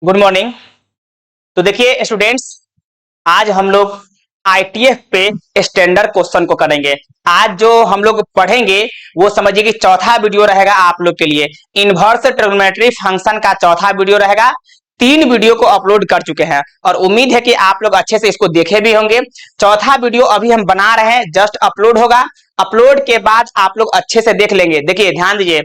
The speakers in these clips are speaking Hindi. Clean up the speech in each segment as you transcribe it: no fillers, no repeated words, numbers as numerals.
Good morning. तो देखिए स्टूडेंट्स, आज हम लोग आईटीएफ पे स्टैंडर्ड क्वेश्चन को करेंगे। आज जो हम लोग पढ़ेंगे वो समझिए कि चौथा वीडियो रहेगा आप लोग के लिए। इनवर्स ट्रिग्नोमेट्री फंक्शन का चौथा वीडियो रहेगा। 3 वीडियो को अपलोड कर चुके हैं और उम्मीद है कि आप लोग अच्छे से इसको देखे भी होंगे। चौथा वीडियो अभी हम बना रहे हैं, जस्ट अपलोड होगा। अपलोड के बाद आप लोग अच्छे से देख लेंगे। देखिए ध्यान दीजिए,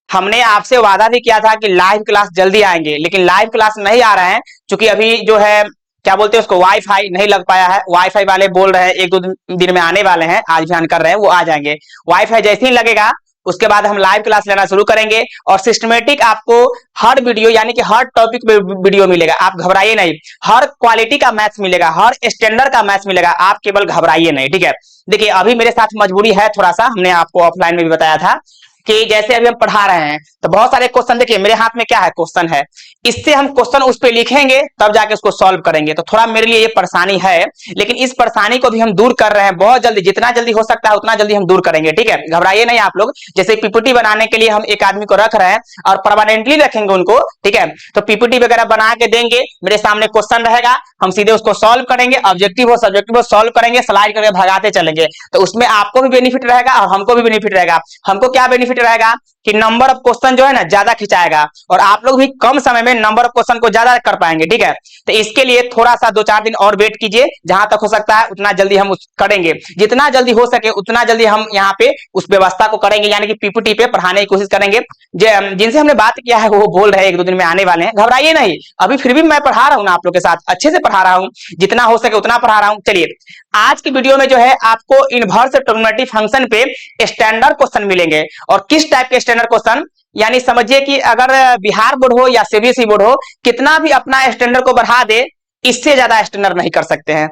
हमने आपसे वादा भी किया था कि लाइव क्लास जल्दी आएंगे, लेकिन लाइव क्लास नहीं आ रहे हैं क्योंकि अभी जो है क्या बोलते हैं उसको, वाईफाई नहीं लग पाया है। वाईफाई वाले बोल रहे हैं 1-2 दिन में आने वाले हैं, आज भी कर रहे हैं, वो आ जाएंगे। वाईफाई जैसे ही लगेगा उसके बाद हम लाइव क्लास लेना शुरू करेंगे और सिस्टमेटिक आपको हर वीडियो यानी कि हर टॉपिक पे वीडियो मिलेगा। आप घबराइए नहीं, हर क्वालिटी का मैथ्स मिलेगा, हर स्टैंडर्ड का मैथ्स मिलेगा, आप केवल घबराइए नहीं, ठीक है। देखिए अभी मेरे साथ मजबूरी है थोड़ा सा, हमने आपको ऑफलाइन में भी बताया था कि जैसे अभी हम पढ़ा रहे हैं तो बहुत सारे क्वेश्चन, देखिए मेरे हाथ में क्या है, क्वेश्चन है। इससे हम क्वेश्चन उस पर लिखेंगे तब जाके उसको सॉल्व करेंगे, तो थोड़ा मेरे लिए ये परेशानी है, लेकिन इस परेशानी को भी हम दूर कर रहे हैं बहुत जल्दी। जितना जल्दी हो सकता है उतना जल्दी हम दूर करेंगे, ठीक है। घबराइए नहीं आप लोग। जैसे पीपीटी बनाने के लिए हम एक आदमी को रख रहे हैं और परमानेंटली रखेंगे उनको, ठीक है। तो पीपीटी वगैरह बना के देंगे, मेरे सामने क्वेश्चन रहेगा, हम सीधे उसको सॉल्व करेंगे, ऑब्जेक्टिव हो सब्जेक्टिव हो सॉल्व करेंगे, स्लाइड करके भगाते चलेंगे। तो उसमें आपको भी बेनिफिट रहेगा और हमको भी बेनिफिट रहेगा। हमको क्या बेनिफिट रहेगा कि नंबर ऑफ क्वेश्चन जो है ना ज्यादा खिंचाएगा और आप लोग भी कम समय में नंबर ऑफ क्वेश्चन को ज्यादा कर पाएंगे, ठीक है। तो इसके लिए थोड़ा सा 2-4 दिन और वेट कीजिए, जहां तक हो सकता है उतना जल्दी हम करेंगे। जितना जल्दी हो सके उतना जल्दी हम यहाँ पे उस व्यवस्था को करेंगे, यानी कि पीपीटी पे पढ़ाने की कोशिश करेंगे। जिनसे हमने बात किया है वो बोल रहे हैं 1-2 दिन में आने वाले हैं। घबराइए नहीं, अभी फिर भी मैं पढ़ा रहा हूँ ना आप लोग के साथ, अच्छे से पढ़ा रहा हूँ, जितना हो सके उतना पढ़ा रहा हूँ। चलिए आज की वीडियो में जो है आपको इनवर्स ट्रिग्नोमेट्री फंक्शन पे स्टैंडर्ड क्वेश्चन मिलेंगे। और किस टाइप के स्टैंडर्ड क्वेश्चन, यानी समझिए कि अगर बिहार बोर्ड हो या सीबीएसई बोर्ड हो, कितना भी अपना स्टैंडर्ड को बढ़ा दे, इससे ज्यादा स्टैंडर्ड नहीं कर सकते हैं।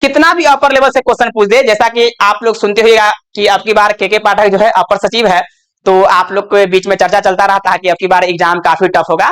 कितना भी अपर लेवल से क्वेश्चन पूछ दे, जैसा कि आप लोग सुनते होगा कि अब की बार के पाठक जो है अपर सचिव है, तो आप लोग के बीच में चर्चा चलता रहता है कि अब की बार एग्जाम काफी टफ होगा।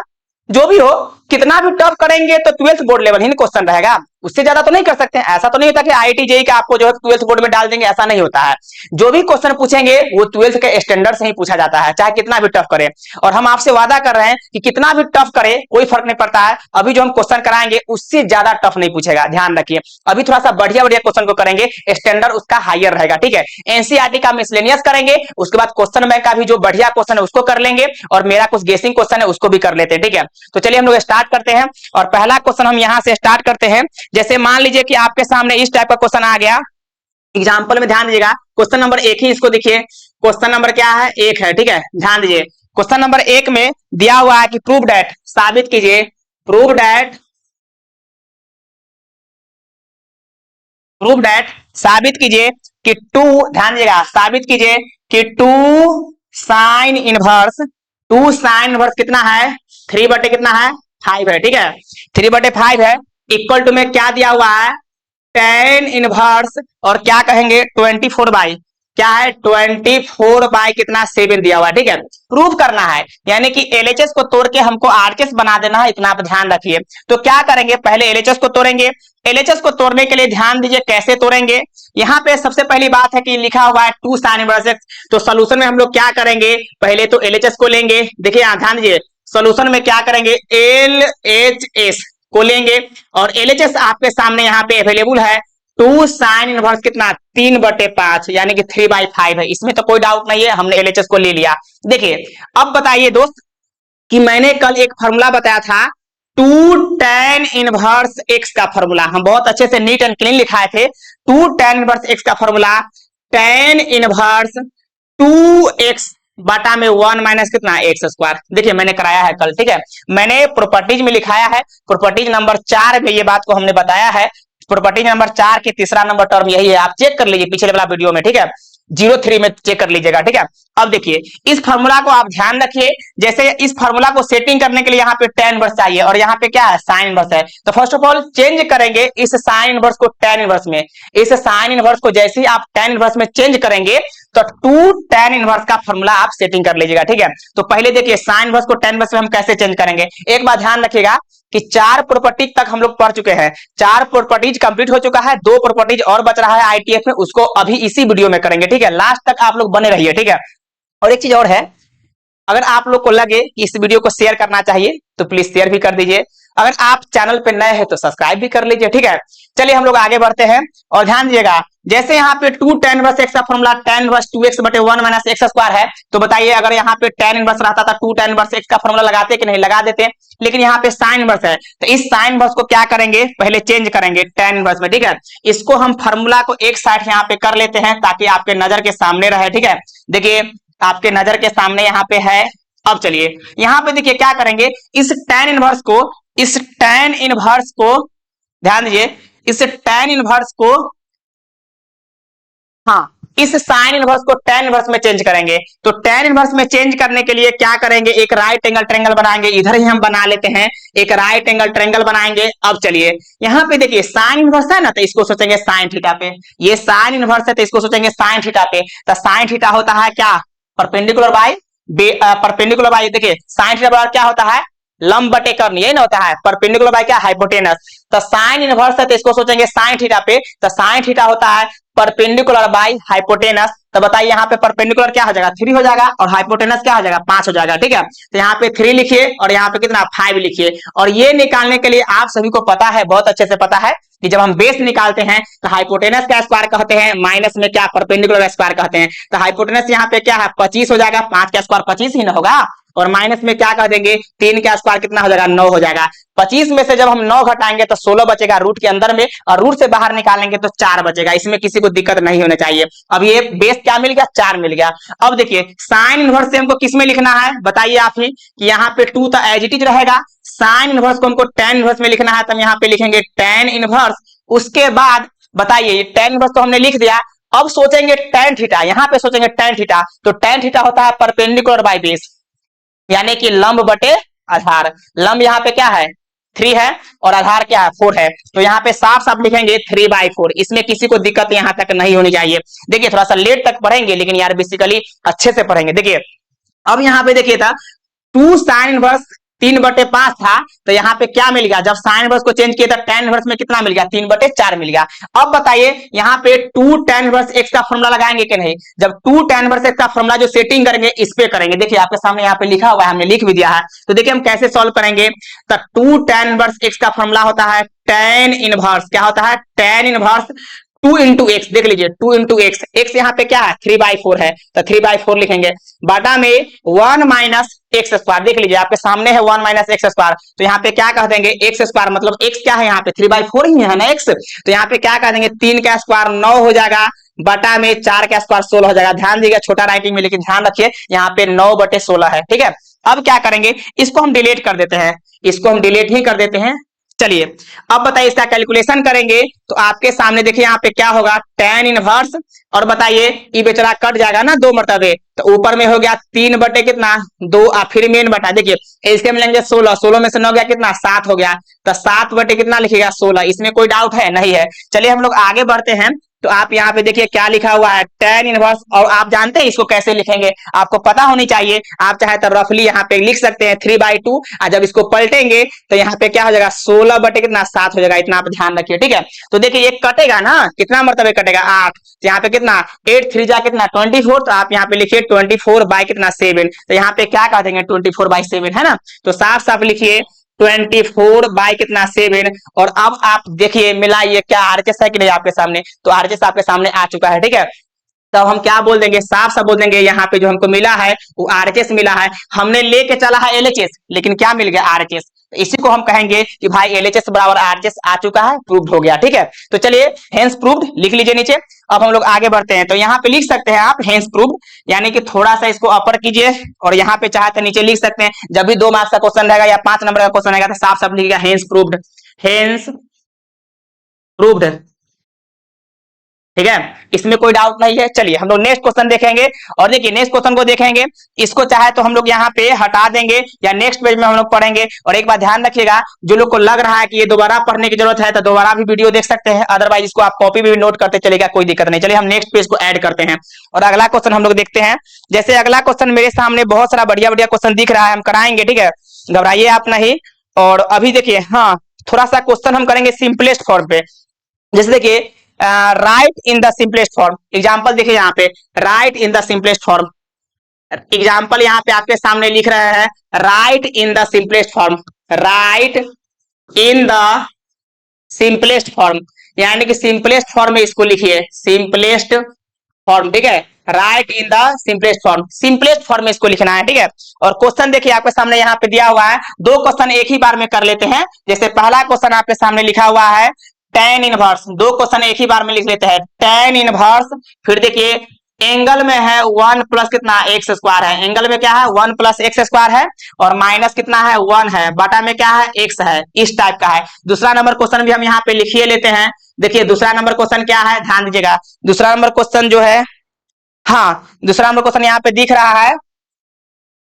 जो भी हो, कितना भी टफ करेंगे तो 12th बोर्ड लेवल ही क्वेश्चन रहेगा, उससे ज्यादा तो नहीं कर सकते हैं। ऐसा तो नहीं होता कि आईआईटी जेईई का आपको जो है 12th बोर्ड में डाल देंगे, ऐसा नहीं होता है। जो भी क्वेश्चन पूछेंगे वो 12th के स्टैंडर्ड से ही पूछा जाता है, चाहे कितना भी टफ करे। और हम आपसे वादा कर रहे हैं कि कितना भी टफ करे कोई फर्क नहीं पड़ता है, अभी जो हम क्वेश्चन कराएंगे उससे ज्यादा टफ नहीं पूछेगा, ध्यान रखिए। अभी थोड़ा सा बढ़िया बढ़िया क्वेश्चन को करेंगे, स्टैंडर्ड उसका हायर रहेगा, ठीक है। एनसीईआरटी का मिसलेनियस करेंगे, उसके बाद क्वेश्चन बैंक का भी जो बढ़िया क्वेश्चन है उसको कर लेंगे, और मेरा कुछ गेसिंग क्वेश्चन है उसको भी कर लेते हैं, ठीक है। तो चलिए हम लोग स्टार्ट करते हैं और पहला क्वेश्चन हम यहां से स्टार्ट करते हैं। जैसे मान लीजिए कि आपके सामने इस टाइप का क्वेश्चन आ गया। एग्जाम्पल में ध्यान दीजिएगा, क्वेश्चन नंबर 1 ही इसको देखिए। क्वेश्चन नंबर क्या है, 1 है, ठीक है। ध्यान दीजिए, क्वेश्चन नंबर 1 में दिया हुआ है कि प्रूव डैट, साबित कीजिए, प्रूव डैट, प्रूव डैट साबित कीजिए कि टू, ध्यान दीजिएगा, साबित कीजिए कि two sine inverse, two sine inverse कितना है, 3 बटे कितना है, 5 है, ठीक है। 3/5 है, इक्वल टू में क्या दिया हुआ है, टेन इनवर्स, और क्या कहेंगे 24 बाई, क्या है 24 बाई कितना 7 दिया हुआ है, ठीक है। प्रूफ करना है, यानी कि एलएचएस को तोड़ के हमको आरएचएस बना देना है, इतना आप ध्यान रखिए। तो क्या करेंगे, पहले एलएचएस को तोड़ेंगे। एलएचएस को तोड़ने के लिए ध्यान दीजिए कैसे तोड़ेंगे। यहाँ पे सबसे पहली बात है कि लिखा हुआ है 2 साइन इनवर्स एक्स, तो सोल्यूशन में हम लोग क्या करेंगे, पहले तो एलएचएस को लेंगे। देखिए यहाँ ध्यान दीजिए, सोल्यूशन में क्या करेंगे, एलएचएस को लेंगे, और एलएचएस आपके सामने यहाँ पे अवेलेबल है 2 साइन इनवर्स कितना 3/5, यानी कि 3/5 है। इसमें तो कोई डाउट नहीं है, हमने एलएचएस को ले लिया। देखिए अब बताइए दोस्त कि मैंने कल एक फॉर्मूला बताया था 2 tan इनवर्स एक्स का फॉर्मूला, हम बहुत अच्छे से नीट एंड क्लीन लिखाए थे। 2 tan इनवर्स एक्स का फॉर्मूला, tan इनवर्स 2x बटा में 1 माइनस कितना एक्स स्क्वायर। देखिए मैंने कराया है कल, ठीक है। मैंने प्रॉपर्टीज में लिखाया है, प्रॉपर्टीज नंबर 4 में ये बात को हमने बताया है। प्रॉपर्टी नंबर 4 की तीसरा नंबर टर्म यही है, आप चेक कर लीजिए पिछले वाला वीडियो में, ठीक है। 03 में चेक कर लीजिएगा, ठीक है। अब देखिए इस फार्मूला को आप ध्यान रखिए, जैसे इस फार्मूला को सेटिंग करने के लिए यहाँ पे tan इनवर्स चाहिए और यहाँ पे क्या है, साइन इनवर्स है। तो फर्स्ट ऑफ ऑल चेंज करेंगे इस साइन इनवर्स को tan इनवर्स में। इस साइन इनवर्स को जैसे ही आप tan इनवर्स में चेंज करेंगे तो 2 tan इनवर्स का फार्मूला आप सेटिंग कर लीजिएगा, ठीक है। तो पहले देखिए साइन इनवर्स को tan इनवर्स में हम कैसे चेंज करेंगे। एक बात ध्यान रखिएगा कि 4 प्रॉपर्टी तक हम लोग पढ़ चुके हैं, 4 प्रॉपर्टीज कंप्लीट हो चुका है, 2 प्रॉपर्टीज और बच रहा है आईटीएफ में, उसको अभी इसी वीडियो में करेंगे, ठीक है। लास्ट तक आप लोग बने रहिए, ठीक है। और एक चीज और है, अगर आप लोग को लगे कि इस वीडियो को शेयर करना चाहिए तो प्लीज शेयर भी कर दीजिए। अगर आप चैनल पे नए हैं तो सब्सक्राइब भी कर लीजिए, ठीक है। चलिए हम लोग आगे बढ़ते हैं और ध्यान दीजिएगा, जैसे यहाँ पे 2 tan इनवर्स x का फॉर्मूला tan इनवर्स 2x बटे 1 माइनस x स्क्वायर है, तो बताइए अगर यहाँ पे tan इनवर्स रहता था 2 tan इनवर्स x का फॉर्मूला लगाते कि नहीं, लगा देते। लेकिन यहाँ पे sin इनवर्स है, तो इस sin इनवर्स को क्या करेंगे, पहले चेंज करेंगे tan इनवर्स में, ठीक है। इसको हम फॉर्मूला को एक साइड यहाँ पे कर लेते हैं ताकि आपके नजर के सामने रहे, ठीक है। देखिए आपके नजर के सामने यहाँ पे है। अब चलिए यहाँ पे देखिए क्या करेंगे, इस tan इनवर्स को ध्यान दीजिए, इस tan इनवर्स को, हाँ, इस साइन इनवर्स को tan इनवर्स में चेंज करेंगे। तो tan इनवर्स में चेंज करने के लिए क्या करेंगे, एक राइट एंगल ट्रायंगल बनाएंगे। इधर ही हम बना लेते हैं, एक राइट एंगल ट्रायंगल बनाएंगे। अब चलिए यहाँ पे देखिए साइन इनवर्स है ना, तो इसको सोचेंगे साइन थीटा पे। ये साइन इनवर्स है तो इसको सोचेंगे साइन थीटा पे। तो साइन थीटा होता है क्या, परपेंडिकुलर बाय परपेंडिकुलर बाय, देखिए साइन थीटा बराबर क्या होता है, लंब बटे कर्ण, यही ना होता है। परपेंडिकुलर बाय क्या, हाइपोटेनस। तो साइन इनवर्स है तो इसको सोचेंगे साइन थीटा पे। तो साइन थीटा होता है परपेंडिकुलर बाय हाइपोटेनस। तो बताइए यहाँ पे परपेंडिकुलर क्या हो जाएगा, 3 हो जाएगा, और हाइपोटेनस क्या हो जाएगा, 5 हो जाएगा, ठीक है। तो यहाँ पे 3 लिखिए और यहाँ पे कितना 5 लिखिए। और ये निकालने के लिए आप सभी को पता है, बहुत अच्छे से पता है कि जब हम बेस निकालते हैं तो हाइपोटेनस का स्क्वायर कहते हैं, माइनस में क्या, परपेंडिकुलर स्क्वायर कहते हैं। तो हाइपोटेनस यहाँ पे क्या है, 25 हो जाएगा, 5 का स्क्वायर 25 ही ना होगा, और माइनस में क्या कह देंगे, 3 का स्क्वायर कितना हो जाएगा, 9 हो जाएगा। 25 में से जब हम 9 घटाएंगे तो 16 बचेगा रूट के अंदर में, और रूट से बाहर निकालेंगे तो 4 बचेगा। इसमें किसी को दिक्कत नहीं होनी चाहिए। अब ये बेस क्या मिल गया, 4 मिल गया। अब देखिए साइन इनवर्स से हमको किस में लिखना है, बताइए आप ही, कि यहाँ पे 2 तो एज इट इज रहेगा। साइन इनवर्स को हमको tan इनवर्स में लिखना है, तो हम यहाँ पे लिखेंगे tan इनवर्स। उसके बाद बताइए tan इनवर्स तो हमने लिख दिया। अब सोचेंगे tan थीटा, यहाँ पे सोचेंगे tan थीटा। तो tan थीटा होता है परपेंडिकुलर बाय बेस, यानी कि लंब बटे आधार। लंब यहाँ पे क्या है, 3 है, और आधार क्या है, 4 है। तो यहाँ पे साफ साफ लिखेंगे 3/4। इसमें किसी को दिक्कत यहाँ तक नहीं होनी चाहिए। देखिए थोड़ा सा लेट तक पढ़ेंगे, लेकिन यार बेसिकली अच्छे से पढ़ेंगे। देखिए अब यहाँ पे देखिए था 2 साइन इनवर्स 3/5 था, तो यहाँ पे क्या मिल गया, जब साइन इनवर्स को चेंज किया था tan इनवर्स में कितना मिल गया, 3/4 मिल गया। अब बताइए यहाँ पे 2 tan इनवर्स x का फॉर्मूला लगाएंगे कि नहीं। जब 2 tan इनवर्स x का फॉर्मूला जो सेटिंग करेंगे इस पे करेंगे। देखिए आपके सामने यहाँ पे लिखा हुआ है, हमने लिख भी दिया है। तो देखिए हम कैसे सॉल्व करेंगे। तो 2 tan इनवर्स x का फॉर्मूला होता है tan इनवर्स, क्या होता है, tan इनवर्स 2 इंटू एक्स, देख लीजिए 2 इंटू एक्स। एक्स यहाँ पे क्या है, 3/4 है, तो 3/4 लिखेंगे। बाटा में 1 माइनस एक्स स्क्वायर, देख लीजिए आपके सामने है 1 माइनस एक्स स्क्वायर। तो यहाँ पे क्या कह देंगे, एक्स स्क्वायर, मतलब एक्स क्या है यहाँ पे 3/4 ही है ना एक्स। तो यहाँ पे क्या कह देंगे, 3 का स्क्वायर 9 हो जाएगा, बटा में 4 का स्क्वायर 16 हो जाएगा। ध्यान दीजिएगा छोटा राइटिंग में, लेकिन ध्यान रखिए यहाँ पे 9/16 है, ठीक है। अब क्या करेंगे, इसको हम डिलीट कर देते हैं, इसको हम डिलीट ही कर देते हैं। चलिए अब बताइए इसका कैलकुलेशन करेंगे तो आपके सामने देखिए यहाँ पे क्या होगा, tan इनवर्स, और बताइए ये बेचारा कट जाएगा ना 2 मरतबे, तो ऊपर में हो गया 3 बटे कितना 2, फिर मेन बटा, देखिए इसके मिलेंगे 16, 16 में से 9 गया कितना 7 हो गया, तो 7 बटे कितना लिखिएगा 16। इसमें कोई डाउट है, नहीं है। चलिए हम लोग आगे बढ़ते हैं। तो आप यहाँ पे देखिए क्या लिखा हुआ है, tan इनवर्स, और आप जानते हैं इसको कैसे लिखेंगे, आपको पता होनी चाहिए। आप चाहे तो रफली यहाँ पे लिख सकते हैं 3/2, और जब इसको पलटेंगे तो यहाँ पे क्या हो जाएगा 16 बटे कितना 7 हो जाएगा। इतना आप ध्यान रखिए, ठीक है। तो देखिए ये कटेगा ना, कितना मरतबे कटेगा 8, तो यहाँ पे कितना 8 3 जा कितना 24, तो आप यहाँ पे लिखिए 24 बाई कितना 7। तो यहाँ पे क्या कह देंगे 24/7 है ना। तो साफ साफ लिखिए 24 बाई कितना 7। और अब आप देखिए मिलाइए क्या आरएचएस है कि नहीं आपके सामने, तो आरएचएस आपके सामने आ चुका है, ठीक है। तो हम क्या बोल देंगे, साफ साफ बोल देंगे यहाँ पे जो हमको मिला है वो आरएचएस मिला है। हमने लेके चला है एलएचएस, लेकिन क्या मिल गया आरएचएस। इसी को हम कहेंगे कि भाई एलएचएस बराबर आरएचएस आ चुका है, प्रूव्ड हो गया, ठीक है। तो चलिए हेंस प्रूव्ड लिख लीजिए नीचे। अब हम लोग आगे बढ़ते हैं। तो यहाँ पे लिख सकते हैं आप हेंस प्रूव्ड, यानी कि थोड़ा सा इसको अपर कीजिए, और यहाँ पे चाहे तो नीचे लिख सकते हैं। जब भी 2 मार्क्स का क्वेश्चन रहेगा या 5 नंबर का क्वेश्चन रहेगा तो साफ साफ लिखिएगा हेंस प्रूव्ड, हेंस प्रूव्ड, ठीक है। इसमें कोई डाउट नहीं है। चलिए हम लोग नेक्स्ट क्वेश्चन देखेंगे, और देखिए नेक्स्ट क्वेश्चन को देखेंगे, इसको चाहे तो हम लोग यहाँ पे हटा देंगे या नेक्स्ट पेज में हम लोग पढ़ेंगे। और एक बात ध्यान रखिएगा, जो लोग को लग रहा है कि ये दोबारा पढ़ने की जरूरत है तो दोबारा भी वीडियो देख सकते हैं, अदरवाइज इसको आप कॉपी भी नोट करते चलेगा, कोई दिक्कत नहीं। चलिए हम नेक्स्ट पेज को ऐड करते हैं और अगला क्वेश्चन हम लोग देखते हैं। जैसे अगला क्वेश्चन मेरे सामने बहुत सारा बढ़िया बढ़िया क्वेश्चन दिख रहा है, हम कराएंगे, ठीक है, घबराइए आप नहीं। और अभी देखिए हाँ, थोड़ा सा क्वेश्चन हम करेंगे सिंपलेस्ट फॉर्म पे। जैसे देखिए right in the simplest form, example देखिए यहाँ पे right in the simplest form, example यहाँ पे आपके सामने लिख रहे हैं, right in the simplest form, right in the simplest form, यानी कि सिंपलेस्ट फॉर्म में इसको लिखिए, सिंपलेस्ट फॉर्म, ठीक है, right in the simplest form, simplest form में इसको लिखना है, ठीक है। और क्वेश्चन देखिए आपके सामने यहाँ पे दिया हुआ है, दो क्वेश्चन एक ही बार में कर लेते हैं। जैसे पहला क्वेश्चन आपके सामने लिखा हुआ है tan इनवर्स, दो क्वेश्चन एक ही बार में लिख लेते हैं, tan इनवर्स, फिर देखिए एंगल में है 1 प्लस कितना एक्स स्क्वायर है, एंगल में क्या है 1 प्लस एक्स स्क्वायर है, और माइनस कितना है 1 है, बटा में क्या है एक्स है, इस टाइप का है। दूसरा नंबर क्वेश्चन भी हम यहाँ पे लिखिए लेते हैं। देखिए दूसरा नंबर क्वेश्चन क्या है, ध्यान दीजिएगा, दूसरा नंबर क्वेश्चन जो है, हाँ दूसरा नंबर क्वेश्चन यहाँ पे दिख रहा है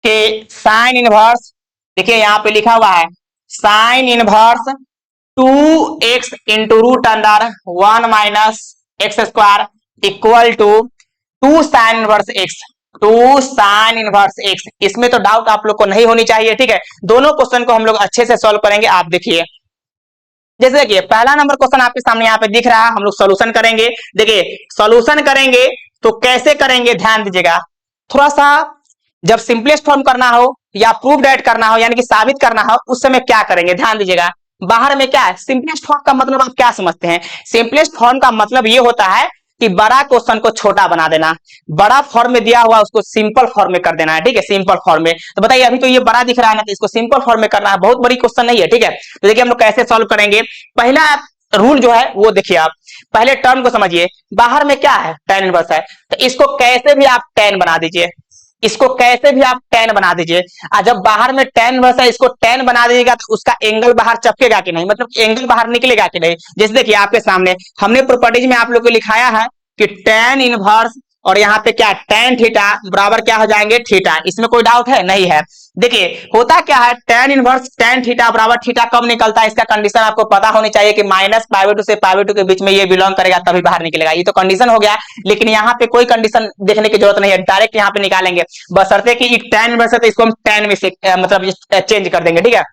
कि साइन इनवर्स, देखिए यहाँ पे लिखा हुआ है sine inverse 2x into root under 1 minus x square equal to 2 sine inverse x, 2 sine inverse x. इसमें तो डाउट आप लोग को नहीं होनी चाहिए, ठीक है। दोनों क्वेश्चन को हम लोग अच्छे से सॉल्व करेंगे, आप देखिए। जैसे देखिए पहला नंबर क्वेश्चन आपके सामने यहाँ पे दिख रहा है, हम लोग सॉल्यूशन करेंगे। देखिए सॉल्यूशन करेंगे तो कैसे करेंगे, ध्यान दीजिएगा थोड़ा सा। जब सिंपलेस्ट फॉर्म करना हो या प्रूफ डेट करना हो, यानी कि साबित करना हो, उस समय क्या करेंगे, ध्यान दीजिएगा। बाहर में क्या है, सिंपलेस्ट फॉर्म का मतलब आप क्या समझते हैं? सिंपलेस्ट फॉर्म का मतलब ये होता है कि बड़ा क्वेश्चन को छोटा बना देना, बड़ा फॉर्म में दिया हुआ उसको सिंपल फॉर्म में कर देना है, ठीक है, सिंपल फॉर्म में। तो बताइए अभी तो ये बड़ा दिख रहा है ना, तो इसको सिंपल फॉर्म में करना है, बहुत बड़ी क्वेश्चन नहीं है, ठीक है। तो देखिए हम लोग कैसे सॉल्व करेंगे। पहला रूल जो है वो देखिए, आप पहले टर्म को समझिए। बाहर में क्या है, tan इनवर्स है, तो इसको कैसे भी आप tan बना दीजिए, इसको कैसे भी आप tan बना दीजिए। जब बाहर में tan इनवर्स है, इसको tan बना दीजिएगा तो उसका एंगल बाहर चपकेगा कि नहीं, मतलब एंगल बाहर निकलेगा कि नहीं। जैसे देखिए आपके सामने हमने प्रॉपर्टीज में आप लोग को लिखाया है कि tan इनवर्स और यहाँ पे क्या tan थीटा बराबर क्या हो जाएंगे, थीटा। इसमें कोई डाउट है नहीं है। देखिए होता क्या है, tan इनवर्स tan थीटा बराबर थीटा कब निकलता है, इसका कंडीशन आपको पता होनी चाहिए कि माइनस पाई/2 से पाई/2 के बीच में ये बिलोंग करेगा तभी बाहर निकलेगा। ये तो कंडीशन हो गया, लेकिन यहाँ पे कोई कंडीशन देखने की जरूरत नहीं है, डायरेक्ट यहाँ पे निकालेंगे, बशर्ते कि tan इनवर्स है तो इसको हम tan में से मतलब चेंज कर देंगे, ठीक है।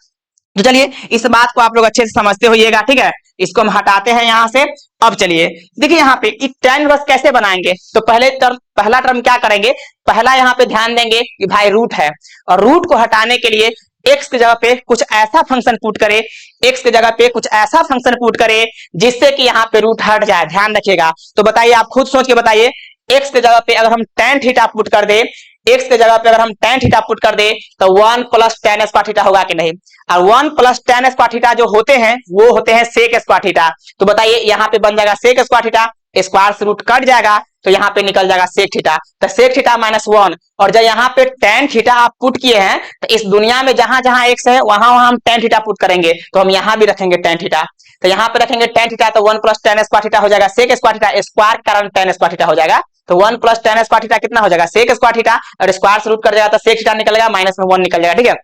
तो चलिए इस बात को आप लोग अच्छे से समझते होइएगा, ठीक है। इसको हम हटाते हैं यहाँ से। अब चलिए देखिए यहाँ पे tan इनवर्स कैसे बनाएंगे। तो पहला टर्म क्या करेंगे, पहला यहाँ पे ध्यान देंगे कि भाई रूट है, और रूट को हटाने के लिए x की जगह पे कुछ ऐसा फंक्शन पुट करे, x की जगह पे कुछ ऐसा फंक्शन पुट करे जिससे कि यहाँ पे रूट हट जाए, ध्यान रखिएगा। तो बताइए, आप खुद सोच के बताइए, x की जगह पे अगर हम tan थीटा पुट कर दे, x की जगह पे अगर हम tan थीटा पुट कर दे तो 1 प्लस tan स्क्वायर थीटा होगा कि नहीं। और 1 प्लस tan स्क्वायर थीटा जो होते हैं वो होते हैं sec स्क्वायर थीटा। तो बताइए यहाँ पे बन जाएगा sec स्क्वायर थीटा, स्क्वायर से रूट कट जाएगा तो यहाँ पे निकल जाएगा sec थीटा। तो sec थीटा -1, और जब यहाँ पे tan थीटा आप पुट किए हैं तो इस दुनिया में जहां जहां x है वहां वहां हम tan थीटा पुट करेंगे, तो हम यहाँ भी रखेंगे tan थीटा। तो यहाँ पे रखेंगे tan थीटा, तो 1 प्लस tan स्क्वायर थीटा हो जाएगा sec स्क्वायर थीटा, स्क्वायर कारण tan स्क्वायर थीटा हो जाएगा। तो 1 प्लस tan स्क्वायर थीटा कितना हो जाएगा, sec स्क्वायर थीटा, और स्क्वायर से रूट कर जाएगा तो sec थीटा निकलेगा, माइनस में 1 निकल जाएगा, ठीक है।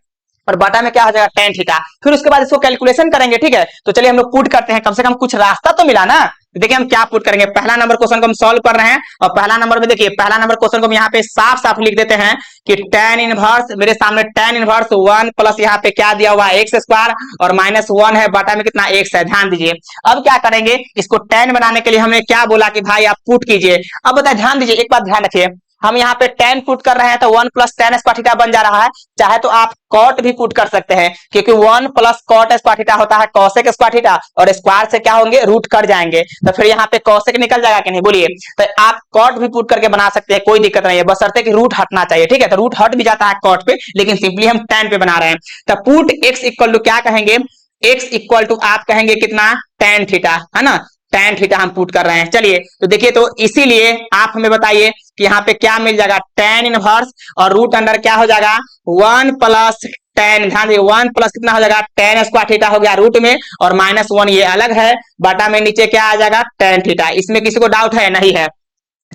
और बटा में क्या हो जाएगा, tan थीटा। फिर उसके बाद इसको कैलकुलेशन करेंगे, ठीक है। तो चलिए हम लोग पुट करते हैं, कम से कम कुछ रास्ता तो मिला ना। देखिए हम क्या पुट करेंगे, पहला नंबर क्वेश्चन को हम सॉल्व कर रहे हैं, और पहला नंबर में देखिए पहला नंबर क्वेश्चन को हम यहाँ पे साफ साफ लिख देते हैं कि tan इनवर्स, मेरे सामने tan इनवर्स 1 प्लस यहाँ पे क्या दिया हुआ है एक्स स्क्वायर, और -1 है, बटा में कितना एक्स है, ध्यान दीजिए। अब क्या करेंगे, इसको tan बनाने के लिए हमने क्या बोला कि भाई आप पुट कीजिए। अब बताए, ध्यान दीजिए, एक बात ध्यान रखिए, हम यहाँ पे tan पुट कर रहे हैं तो 1 प्लस tan स्क्वायर थीटा बन जा रहा है। चाहे तो आप cot भी पुट कर सकते हैं, क्योंकि 1 प्लस cot स्क्वायर थीटा होता है cosec स्क्वायर थीटा, और स्क्वायर से क्या होंगे, रूट कट जाएंगे, तो फिर यहाँ पे cosec निकल जाएगा कि नहीं, बोलिए। तो आप cot भी पुट करके बना सकते हैं, कोई दिक्कत नहीं है, बशर्ते कि रूट हटना चाहिए, ठीक है। तो रूट हट भी जाता है cot पे, लेकिन सिंपली हम tan पे बना रहे हैं। तो पुट x इक्वल टू क्या कहेंगे, x इक्वल टू आप कहेंगे कितना, tan थीटा, है ना, tan थीटा हम पुट कर रहे हैं। चलिए तो देखिए, तो इसीलिए आप हमें बताइए कि यहाँ पे क्या मिल जाएगा, tan इनवर्स, और रूट अंडर क्या हो जाएगा 1 प्लस tan, ध्यान दीजिए 1 प्लस कितना हो जाएगा, tan स्क्वायर थीटा हो गया रूट में, और -1 ये अलग है, बटा में नीचे क्या आ जाएगा, tan थीटा। इसमें किसी को डाउट है नहीं है।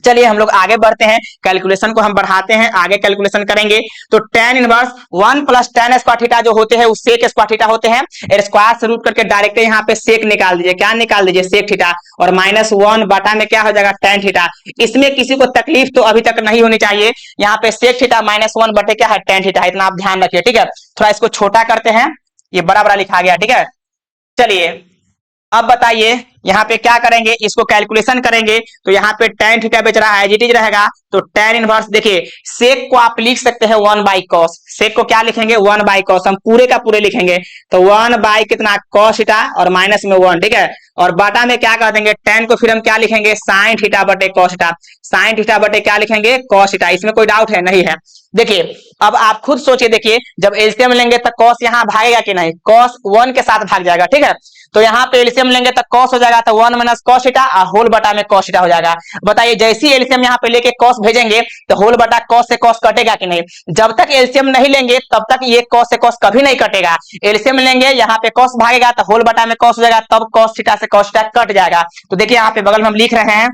चलिए हम लोग आगे बढ़ते हैं, कैलकुलेशन को हम बढ़ाते हैं, आगे कैलकुलेशन करेंगे। तो tan inverse 1 plus tan square theta जो होते हैं वो sec स्क्वायर थीटा होते हैं, स्क्वायर से रूट करके डायरेक्ट यहाँ पे sec निकाल दीजिए, क्या निकाल दीजिए, sec थीटा, और -1 बटा में क्या हो जाएगा, tan थीटा। इसमें किसी को तकलीफ तो अभी तक नहीं होनी चाहिए, यहाँ पे sec थीटा -1 बटे क्या है, tan थीटा, इतना आप ध्यान रखिए, ठीक है। थोड़ा इसको छोटा करते हैं, ये बड़ा बड़ा लिखा गया, ठीक है। चलिए अब बताइए यहाँ पे क्या करेंगे, इसको कैलकुलेशन करेंगे तो यहाँ पे tan थीटा बेच रहा है एज इट इज रहेगा, तो tan इनवर्स देखिए सेक को आप लिख सकते हैं 1 बाई कॉस, सेक को क्या लिखेंगे 1 बाई कॉस, हम पूरे का पूरे लिखेंगे तो 1 बाई कितना कॉस थीटा और माइनस में 1, ठीक है, और बाटा में क्या कर देंगे tan को फिर हम क्या लिखेंगे साइन थीटा बटे कॉस थीटा, साइन थीटा बटे क्या लिखेंगे कॉस थीटा, इसमें कोई डाउट है नहीं है। देखिए अब आप खुद सोचिए, देखिए जब एलसीएम लेंगे तो कॉस यहाँ भागेगा कि नहीं, कॉस 1 के साथ भाग जाएगा, ठीक है, तो यहाँ पे एलसीएम लेंगे तो कॉस हो जाएगा तो 1 माइनस कॉस थीटा और होल बटा में कॉस थीटा हो जाएगा। बताइए जैसी एलसीएम यहाँ पे लेके कॉस भेजेंगे तो होल बटा कॉस से कॉस कटेगा कि नहीं, जब तक एलसीएम नहीं लेंगे तब तक ये कॉस से कॉस कभी नहीं कटेगा, एलसीएम लेंगे यहाँ पे कॉस भागेगा तो होल बटा में कॉस हो जाएगा, तब कॉस थीटा से कॉस थीटा कट जाएगा। तो देखिए यहाँ पे बगल में हम लिख रहे हैं,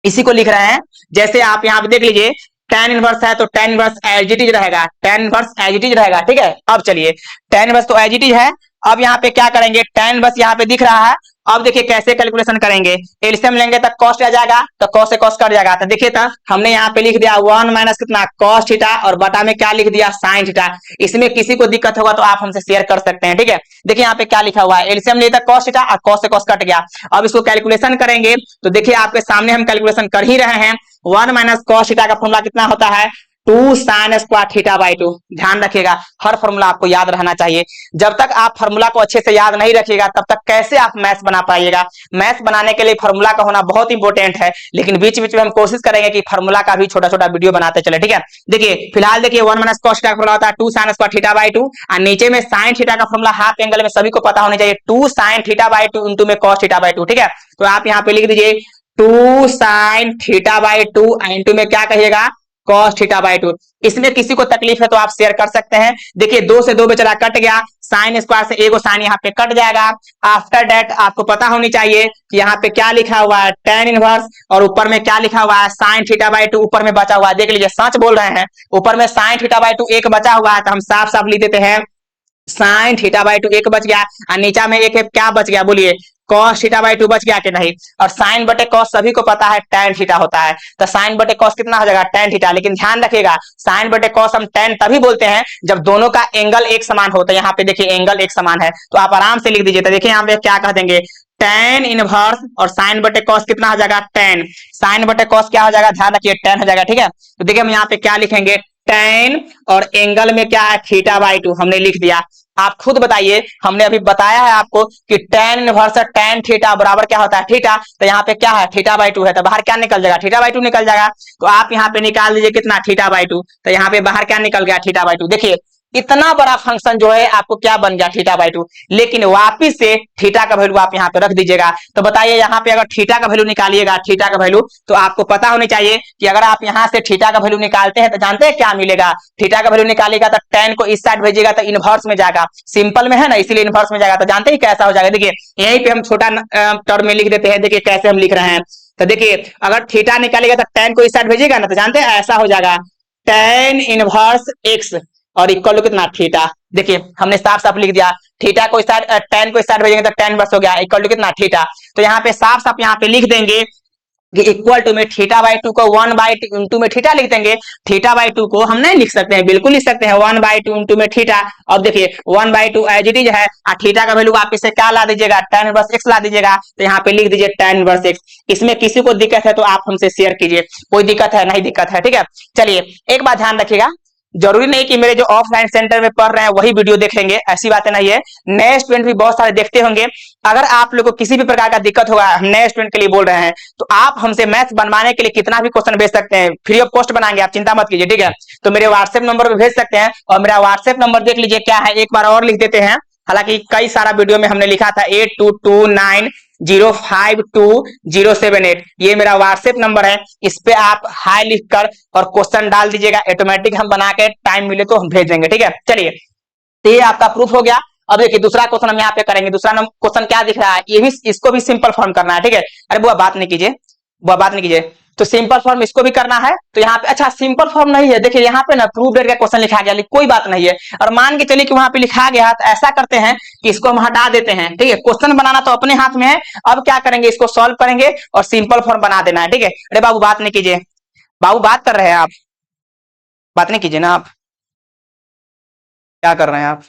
इसी को लिख रहे हैं, जैसे आप यहाँ पे देख लीजिए tan इनवर्स है तो tan inverse as it is रहेगा, tan inverse as it is रहेगा, ठीक है। अब चलिए tan इनवर्स तो एज इट इज है, अब यहाँ पे क्या करेंगे tan इनवर्स यहाँ पे दिख रहा है, अब देखिए कैसे कैलकुलेशन करेंगे, एलसीएम लेंगे तो कॉस आ जाएगा तो कॉस से कॉस कट जाएगा, तो देखिए तो हमने यहाँ पे लिख दिया 1 माइनस कितना कॉस थीटा और बटा में क्या लिख दिया साइन थीटा। इसमें किसी को दिक्कत होगा तो आप हमसे शेयर कर सकते हैं, ठीक है। देखिए यहाँ पे क्या लिखा हुआ है, एलसीएम लिया था कॉस थीटा और कॉस से कॉस कट गया, अब इसको कैलकुलेशन करेंगे तो देखिए आपके सामने हम कैलकुलेशन कर ही रहे हैं, 1 माइनस कॉस थीटा का फॉर्मूला कितना होता है 2 साइन स्क्वायर थीटा बाई 2। ध्यान रखिएगा हर फॉर्मूला आपको याद रहना चाहिए, जब तक आप फॉर्मूला को अच्छे से याद नहीं रखिएगा तब तक कैसे आप मैथ्स बना पाइएगा। मैथ्स बनाने के लिए फॉर्मूला का होना बहुत इंपॉर्टेंट है, लेकिन बीच बीच में हम कोशिश करेंगे कि फॉर्मूला का भी छोटा छोटा वीडियो बनाते चले, ठीक है। देखिए फिलहाल देखिए 1 माइनस कॉस थीटा का फॉर्मूला होता है 2 साइन स्क्वायर थीटा बाई 2 और नीचे में साइन थीटा का फॉर्मूला हाफ एंगल में सभी को पता होना चाहिए 2 साइन थीटा बाई 2 इंटू में कॉस थीटा बाई 2, ठीक है। तो आप यहाँ पे लिख दीजिए 2 साइन थीटा बाई 2 इंटू में क्या कहिएगा कॉस थीटा बाई 2। इसमें किसी को तकलीफ है तो आप शेयर कर सकते हैं। देखिए 2 से 2 बेचारा कट गया, साइन स्क्वायर से एगो साइन यहाँ पे कट जाएगा। आफ्टर दैट आपको पता होनी चाहिए कि यहाँ पे क्या लिखा हुआ है tan इनवर्स और ऊपर में क्या लिखा हुआ है साइन थीटा बाई 2 ऊपर में बचा हुआ है। देख लीजिए सच बोल रहे हैं, ऊपर में साइन थीटा बाई 2 एक बचा हुआ है तो हम साफ साफ लिख देते हैं साइन थीटा बाई 2 एक बच गया और नीचा में एक क्या बच गया बोलिए कॉस थीटा बाई 2 बच गया कि नहीं। और साइन बटे कॉस सभी को पता है tan थीटा होता है, तो साइन बटे कॉस कितना हो जाएगा tan थीटा। लेकिन ध्यान रखिएगा साइन बटे कॉस हम tan तभी बोलते हैं जब दोनों का एंगल एक समान हो, तो यहाँ पे देखिए एंगल एक समान है तो आप आराम से लिख दीजिए। तो देखिए यहाँ पे क्या कह देंगे tan इनवर्स और साइन बटे कॉस कितना हो जाएगा tan, साइन बटे कॉस क्या हो जाएगा ध्यान रखिए tan हो जाएगा, ठीक है। तो देखिए हम यहाँ पे क्या लिखेंगे tan और एंगल में क्या है थीटा बाई 2 हमने लिख दिया। आप खुद बताइए, हमने अभी बताया है आपको कि tan इनवर्स tan थीटा बराबर क्या होता है थीटा, तो यहाँ पे क्या है थीटा बाई 2 है तो बाहर क्या निकल जाएगा थीटा बाई 2 निकल जाएगा। तो आप यहाँ पे निकाल दीजिए कितना थीटा बाई 2, तो यहाँ पे बाहर क्या निकल गया थीटा बाई 2। देखिए इतना बड़ा फंक्शन जो है आपको क्या बन गया थीटा बाई 2, लेकिन वापिस से थीटा का वैल्यू आप यहाँ पे रख दीजिएगा। तो बताइए यहाँ पे अगर थीटा का वैल्यू निकालिएगा थीटा का वैल्यू, तो आपको पता होनी चाहिए कि अगर आप यहाँ से थीटा का वैल्यू निकालते हैं तो जानते हैं क्या मिलेगा। थीटा का वैल्यू निकालिएगा तो tan को इस साइड भेजिएगा तो इनवर्स में जाएगा, सिंपल में है ना इसीलिए इनवर्स में जाएगा। तो जानते हैं कैसा हो जाएगा, देखिए यहीं पे हम छोटा टर्म में लिख देते हैं। देखिए कैसे हम लिख रहे हैं, तो देखिए अगर थीटा निकालेगा तो tan को इस साइड भेजिएगा ना, तो जानते हैं ऐसा हो जाएगा tan इनवर्स x और इक्वल टू कितना थीटा। देखिए हमने साफ साफ लिख दिया थीटा को इस साइड tan को इस साइड भेजेंगे तो tan इनवर्स हो गया इक्वल टू कितना थीटा। तो यहाँ पे साफ साफ यहाँ पे लिख देंगे कि इक्वल टू में थीटा बाई 2 को 1 बाई 2 इंटू में थीटा लिख देंगे। थीटा बाई 2 को हम नहीं लिख सकते हैं, बिल्कुल लिख सकते हैं 1 बाई 2 इंटू में थीटा। अब देखिए 1 बाई 2 एज इट इज है और थीटा का वैल्यू आप इसे क्या ला दीजिएगा tan इनवर्स x ला दीजिएगा, तो यहाँ पे लिख दीजिए tan इनवर्स x। इसमें किसी को दिक्कत है तो आप हमसे शेयर कीजिए, कोई दिक्कत है नहीं दिक्कत है, ठीक है। चलिए एक बात ध्यान रखिएगा, जरूरी नहीं कि मेरे जो ऑफलाइन सेंटर में पढ़ रहे हैं वही वीडियो देखेंगे, ऐसी बातें नहीं है। नए स्टूडेंट भी बहुत सारे देखते होंगे। अगर आप लोग को किसी भी प्रकार का दिक्कत होगा, हम नए स्टूडेंट के लिए बोल रहे हैं, तो आप हमसे मैथ्स बनवाने के लिए कितना भी क्वेश्चन भेज सकते हैं, फ्री ऑफ कॉस्ट बनाएंगे, आप चिंता मत कीजिए, ठीक है। तो मेरे व्हाट्सएप नंबर पर भेज सकते हैं और मेरा व्हाट्सएप नंबर देख लीजिए क्या है, एक बार और लिख देते हैं। हालांकि कई सारा वीडियो में हमने लिखा था 8229052078, ये मेरा व्हाट्सएप नंबर है। इस पे आप हाई लिखकर और क्वेश्चन डाल दीजिएगा, ऑटोमेटिक हम बना के टाइम मिले तो हम भेज देंगे, ठीक है। चलिए तो ये आपका प्रूफ हो गया। अब देखिए दूसरा क्वेश्चन हम यहाँ पे करेंगे। दूसरा क्वेश्चन क्या दिख रहा है, ये भी इसको भी सिंपल फॉर्म करना है, ठीक है। अरे बुआ बात नहीं कीजिए, बुआ बात नहीं कीजिए, तो सिंपल फॉर्म इसको भी करना है। तो यहाँ पे अच्छा सिंपल फॉर्म नहीं है, देखिए यहाँ पे ना प्रूफ डेट का क्वेश्चन लिखा गया, कोई बात नहीं है। और मान के चलिए कि वहां पे लिखा गया तो ऐसा करते हैं कि इसको हम हटा देते हैं, ठीक है। क्वेश्चन बनाना तो अपने हाथ में है, अब क्या करेंगे इसको सॉल्व करेंगे और सिंपल फॉर्म बना देना है, ठीक है। अरे बाबू बात नहीं कीजिए, बाबू बात कर रहे हैं आप, बात नहीं कीजिए ना, आप क्या कर रहे हैं आप।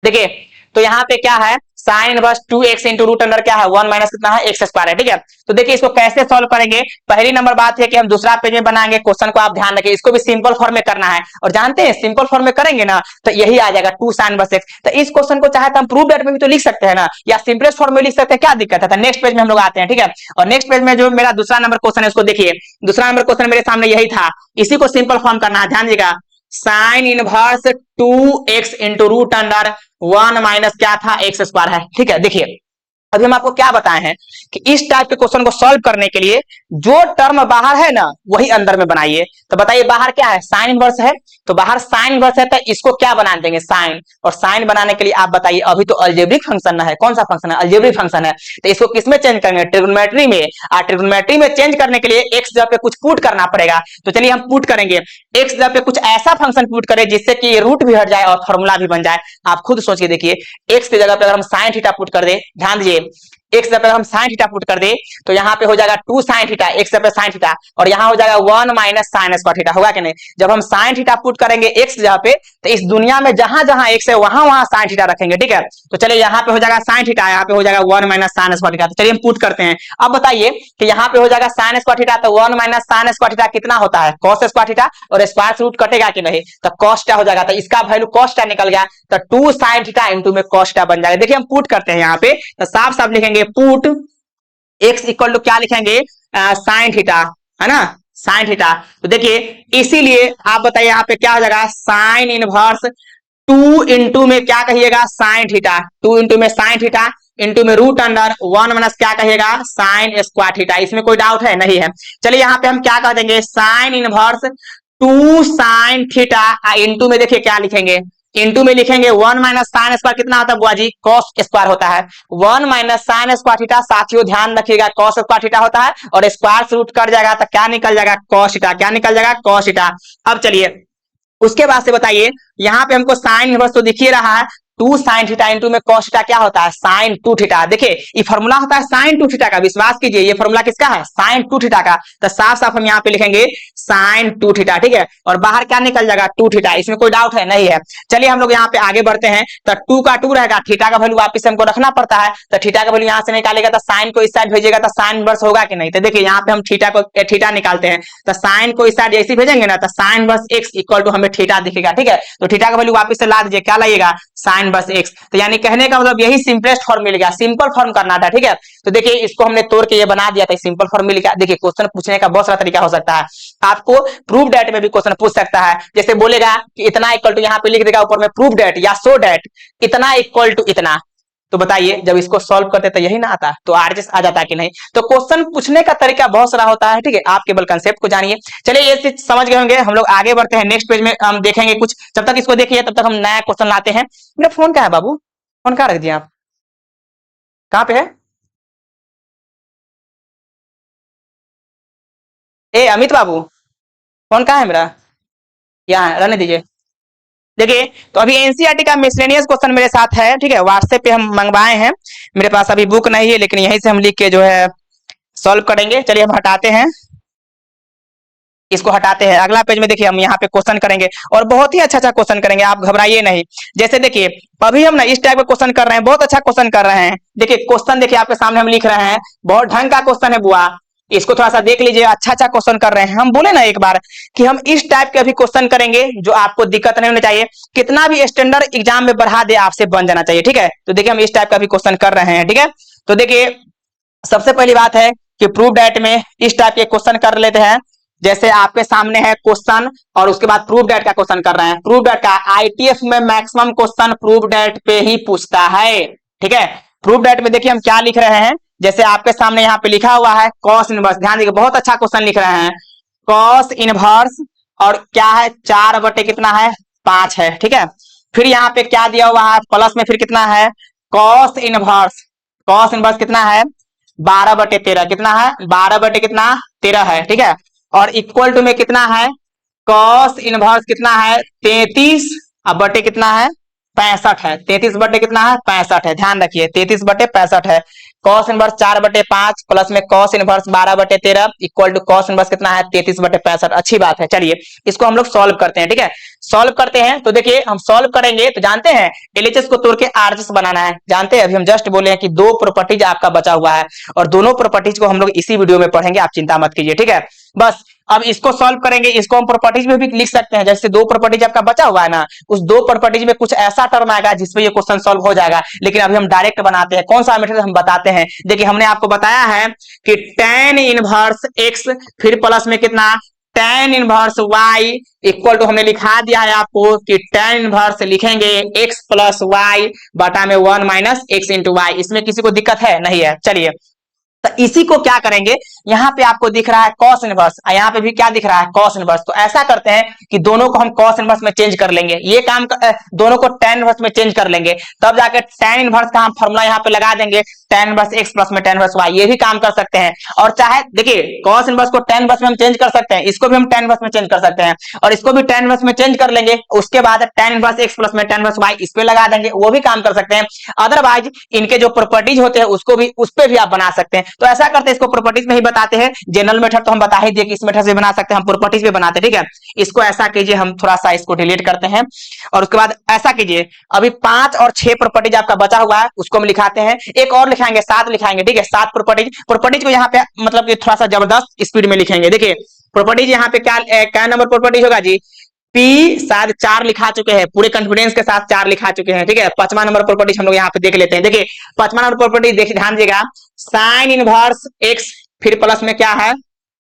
देखिए तो यहाँ पे क्या है sine inverse 2x into root under क्या है 1 माइनस कितना है x स्क्वायर है। ठीक है, तो देखिए इसको कैसे सॉल्व करेंगे। पहली नंबर बात है कि हम दूसरा पेज में बनाएंगे क्वेश्चन को, आप ध्यान रखिए इसको भी सिंपल फॉर्म में करना है, और जानते हैं सिंपल फॉर्म में करेंगे ना तो यही आ जाएगा 2 साइन इनवर्स x। तो इस क्वेश्चन को चाहे तो हम प्रूफ डेट में भी तो लिख सकते हैं ना, या सिंपलेस्ट फॉर्म में लिख सकते हैं, क्या दिक्कत है। तो नेक्स्ट पेज में हम लोग आते हैं। ठीक है, और नेक्स्ट पेज में जो मेरा दूसरा नंबर क्वेश्चन है उसको देखिए, दूसरा नंबर क्वेश्चन मेरे सामने यही था, इसी को सिंपल फॉर्म करना है। ध्यान दीजिएगा, sine inverse 2x into root under 1 minus क्या था x स्क्वायर है। ठीक है, देखिए अभी हम आपको क्या बताए हैं कि इस टाइप के क्वेश्चन को सॉल्व करने के लिए जो टर्म बाहर है ना वही अंदर में बनाइए। तो बताइए बाहर क्या है, साइन इनवर्स है, तो बाहर साइन इनवर्स है तो इसको क्या बना देंगे, साइन। और साइन बनाने के लिए आप बताइए, अभी तो अलजेब्रिक फंक्शन है, कौन सा फंक्शन है, अलजेब्रिक फंक्शन है, तो इसको किसमें चेंज करेंगे, ट्रिग्नोमेट्री में। और ट्रिग्नोमेट्री में चेंज करने के लिए एक्स जगह पे कुछ पुट करना पड़ेगा। तो चलिए हम पुट करेंगे, एक्स जगह पे कुछ ऐसा फंक्शन पुट करें जिससे कि रूट भी हट जाए और फॉर्मूला भी बन जाए। आप खुद सोच के देखिए, एक्स की जगह पे अगर हम साइन थीटा पुट कर दे, ध्यान दीजिए एक्स जगह पे हम साइन थीटा पुट कर दे तो यहाँ पे हो जाएगा 2 साइन थीटा, एक्स जगह पे साइन थीटा, और यहाँ हो जाएगा 1 माइनस साइन स्क्वायर थीटा, होगा कि नहीं। जब हम साइन थीटा पुट करेंगे एक्स जगह पे तो इस दुनिया में जहां जहां एक्स है वहां वहां साइन थीटा रखेंगे। ठीक है, तो चलिए यहाँ पे हो जाएगा साइन थीटा, यहाँ पे हो जाएगा 1 माइनस साइन स्क्वायर थीटा। तो चलिए हम पुट करते हैं। अब बताइए कि यहाँ पे हो जाएगा साइन स्क्वायर थीटा, तो 1 माइनस साइन स्क्वायर थीटा कितना होता है, कॉस स्क्वायर थीटा, और स्क्वायर रूट कटेगा कि नहीं, तो कॉस हो जाएगा, तो इसका वैल्यू कॉस निकल गया, तो 2 साइन थीटा इंटू में कॉस बन जाएगा। देखिए हम पुट करते हैं यहाँ पे, तो साफ साफ लिखेंगे पुट x इक्वल टू क्या लिखेंगे, साइन थीटा, है ना, साइन थीटा। तो देखिए इसीलिए आप बताइए यहाँ पे क्या हो जाएगा, साइन इनवर्स 2 इंटू में क्या कहिएगा, साइन थीटा, 2 इंटू में साइन थीटा इंटू में रूट अंडर 1 माइनस क्या कहिएगा, साइन स्क्वायर थीटा। इसमें कोई डाउट है नहीं है। चलिए यहाँ पे हम क्या कह देंगे, sine inverse 2 sine theta into में देखिए क्या लिखेंगे, इंटू में लिखेंगे 1 माइनस साइन स्क्वायर कितना होता है बुआ जी, कॉस स्क्वायर होता है। 1 माइनस साइन स्क्वायर थीटा, साथियों ध्यान रखिएगा कॉस स्क्वायर थीटा होता है, और स्क्वायर से रूट कट जाएगा तो क्या निकल जाएगा, कॉस थीटा, क्या निकल जाएगा, कॉस थीटा। अब चलिए उसके बाद से बताइए, यहाँ पे हमको साइन इनवर्स तो दिख ही रहा है, 2 साइन थीटा इंटू में कॉस थीटा क्या होता है, साइन 2 थीटा। देखिए ये फॉर्मूला होता है साइन 2 थीटा का, विश्वास कीजिए ये फॉर्मूला किसका है, साइन 2 थीटा का। तो साफ साफ हम यहाँ पे लिखेंगे साइन 2 थीटा। ठीक है, और बाहर क्या निकल जाएगा, 2 थीटा, इसमें कोई डाउट है नहीं है। चलिए हम लोग यहाँ पे आगे बढ़ते हैं, तो 2 का 2 रहेगा, थीटा का वैल्यू वापस हमको रखना पड़ता है, तो थीटा का वैल्यू यहाँ से निकालेगा तो साइन को इस साइड भेजेगा तो साइन इनवर्स होगा कि नहीं। तो देखिए यहाँ पे हम थीटा निकालते हैं, तो साइन को इस साइड ऐसे भेजेंगे ना तो sine inverse x equal to हमें थीटा दिखेगा। ठीक है, तो थीटा का वैल्यू वापस से ला दीजिए, क्या लाइएगा, साइन इनवर्स x। तो यानी कहने का मतलब यही सिंपलेस्ट फॉर्म मिल गया, सिंपल फॉर्म करना था। ठीक है, तो देखिए इसको हमने तोड़ के ये बना दिया था, सिंपल फॉर्म मिल गया। देखिए क्वेश्चन पूछने का बहुत सारा तरीका हो सकता है, आपको प्रूफ डेट में भी क्वेश्चन पूछ सकता है। जैसे बोलेगा कि इतना इक्वल टू, यहाँ पे लिख देगा ऊपर में प्रूफ डेट या शो डेट, इतना इक्वल टू इतना। तो बताइए जब इसको सॉल्व करते तो यही ना आता, तो आरएचएस आ जाता कि नहीं। तो क्वेश्चन पूछने का तरीका बहुत सारा होता है। ठीक है, आप केवल कंसेप्ट को जानिए। चलिए ये चीज समझ गए होंगे, हम लोग आगे बढ़ते हैं, नेक्स्ट पेज में हम देखेंगे कुछ। जब तक इसको देखिए तब तक हम नया क्वेश्चन लाते हैं। मेरा फोन कहाँ है बाबू, फोन कहाँ रख दिया आप, कहाँ पे है, ए अमित बाबू फोन कहाँ है मेरा, यहाँ रहने दीजिए। देखिए तो अभी एनसीईआरटी का मिसलेनियस क्वेश्चन मेरे साथ है। ठीक है, व्हाट्सएप पे हम मंगवाए हैं, मेरे पास अभी बुक नहीं है, लेकिन यहीं से हम लिख के जो है सॉल्व करेंगे। चलिए हम हटाते हैं, इसको हटाते हैं। अगला पेज में देखिए हम यहाँ पे क्वेश्चन करेंगे, और बहुत ही अच्छा क्वेश्चन करेंगे, आप घबराइए नहीं। जैसे देखिए अभी हम ना इस टाइप का क्वेश्चन कर रहे हैं, बहुत अच्छा क्वेश्चन कर रहे हैं। देखिए क्वेश्चन देखिए आपके सामने हम लिख रहे हैं, बहुत ढंग का क्वेश्चन है बुआ, इसको थोड़ा सा देख लीजिए, अच्छा क्वेश्चन कर रहे हैं। हम बोले ना एक बार कि हम इस टाइप के अभी क्वेश्चन करेंगे जो आपको दिक्कत नहीं होनी चाहिए, कितना भी स्टैंडर्ड एग्जाम में बढ़ा दे आपसे बन जाना चाहिए। ठीक है, तो देखिए हम इस टाइप का भी क्वेश्चन कर रहे हैं। ठीक है, तो देखिए सबसे पहली बात है कि प्रूफ डेट में इस टाइप के क्वेश्चन कर लेते हैं। जैसे आपके सामने है क्वेश्चन और उसके बाद प्रूफ डेट का क्वेश्चन कर रहे हैं। प्रूफ डेट का आईटीएफ में मैक्सिमम क्वेश्चन प्रूफ डेट पे ही पूछता है। ठीक है, प्रूफ डेट में देखिए हम क्या लिख रहे हैं, जैसे आपके सामने यहाँ पे लिखा हुआ है कॉस इनवर्स, ध्यान दीजिए बहुत अच्छा क्वेश्चन लिख रहे हैं, कॉस इनवर्स और क्या है 4 बटे कितना है 5 है। ठीक है, फिर यहाँ पे क्या दिया हुआ है प्लस में, फिर कितना है कॉस इनवर्स, कॉस इनवर्स कितना है 12 बटे 13, कितना है 12 बटे कितना 13 है। ठीक है, और इक्वल टू में कितना है कॉस इनवर्स कितना है 33 अब बटे कितना है 65 है। 33/, कितना है 65 है, ध्यान रखिए 33/65 है। कॉस इनवर्स 4/5 प्लस में cos inverse 12/13 equal to cos inverse कितना है 33/65। अच्छी बात है, चलिए इसको हम लोग सॉल्व करते हैं। ठीक है, सॉल्व करते हैं तो देखिए हम सॉल्व करेंगे तो जानते हैं एलएचएस को तोड़ के आरएचएस बनाना है। जानते हैं, अभी हम जस्ट बोले हैं कि दो प्रॉपर्टीज आपका बचा हुआ है और दोनों प्रॉपर्टीज को हम लोग इसी वीडियो में पढ़ेंगे, आप चिंता मत कीजिए। ठीक है, बस अब इसको सॉल्व करेंगे, इसको हम प्रॉपर्टीज में भी लिख सकते हैं। जैसे दो प्रॉपर्टीज आपका बचा हुआ है ना, उस दो प्रॉपर्टीज में कुछ ऐसा टर्म आएगा जिसमें ये क्वेश्चन सॉल्व हो जाएगा। लेकिन अभी हम डायरेक्ट बनाते हैं। कौन सा मेथड हम बताते हैं, देखिए हमने आपको बताया है कि tan इनवर्स x फिर प्लस में कितना tan inverse y equal to हमने लिखा दिया है आपको कि tan इनवर्स लिखेंगे x प्लस y बटा में 1 माइनस x इंटू वाई। इसमें किसी को दिक्कत है नहीं है। चलिए तो इसी को क्या करेंगे, यहाँ पे आपको दिख रहा है कॉस इनवर्स, यहाँ पे भी क्या दिख रहा है कॉस इनवर्स। तो ऐसा करते हैं कि दोनों को हम कॉस इनवर्स में चेंज कर लेंगे, ये काम दोनों को tan इनवर्स में चेंज कर लेंगे, तब जाके tan इनवर्स का हम फॉर्मूला यहाँ पे लगा देंगे tan इनवर्स x प्लस में tan इनवर्स y। ये भी काम कर सकते हैं। और चाहे देखिए कॉस इनवर्स को tan इनवर्स में हम चेंज कर सकते हैं, इसको भी हम tan इनवर्स में चेंज कर सकते हैं और इसको भी tan इनवर्स में चेंज कर लेंगे। उसके बाद tan इनवर्स x प्लस में tan इनवर्स y इस पे लगा देंगे, वो भी काम कर सकते हैं। अदरवाइज इनके जो प्रॉपर्टीज होते हैं उसको भी उस पे भी आप बना सकते हैं। तो ऐसा करते हैं, इसको प्रॉपर्टीज में ही बताते हैं। जनरल मेथड तो हम बता ही दिए कि इस मेथड से बना सकते हैं, हम प्रॉपर्टीज में बनाते हैं। ठीक है, इसको ऐसा कीजिए, हम थोड़ा सा इसको डिलीट करते हैं और उसके बाद ऐसा कीजिए, अभी 5 और 6 प्रॉपर्टीज आपका बचा हुआ है, उसको हम लिखाते हैं। एक और लिखाएंगे, 7 लिखाएंगे। ठीक है, 7 प्रॉपर्टीज को यहाँ पे मतलब कि थोड़ा सा जबरदस्त स्पीड में लिखेंगे। देखिए प्रॉपर्टीज यहाँ पे क्या नंबर प्रॉपर्टीज होगा जी, पी शायद 4 लिखा चुके हैं, पूरे कॉन्फिडेंस के साथ 4 लिखा चुके हैं। ठीक है, 5वां नंबर प्रॉपर्टी हम लोग यहाँ पे देख लेते हैं। देखिए 5वां नंबर प्रॉपर्टी देखिए, ध्यान दीजिएगा, साइन इनवर्स x फिर प्लस में क्या है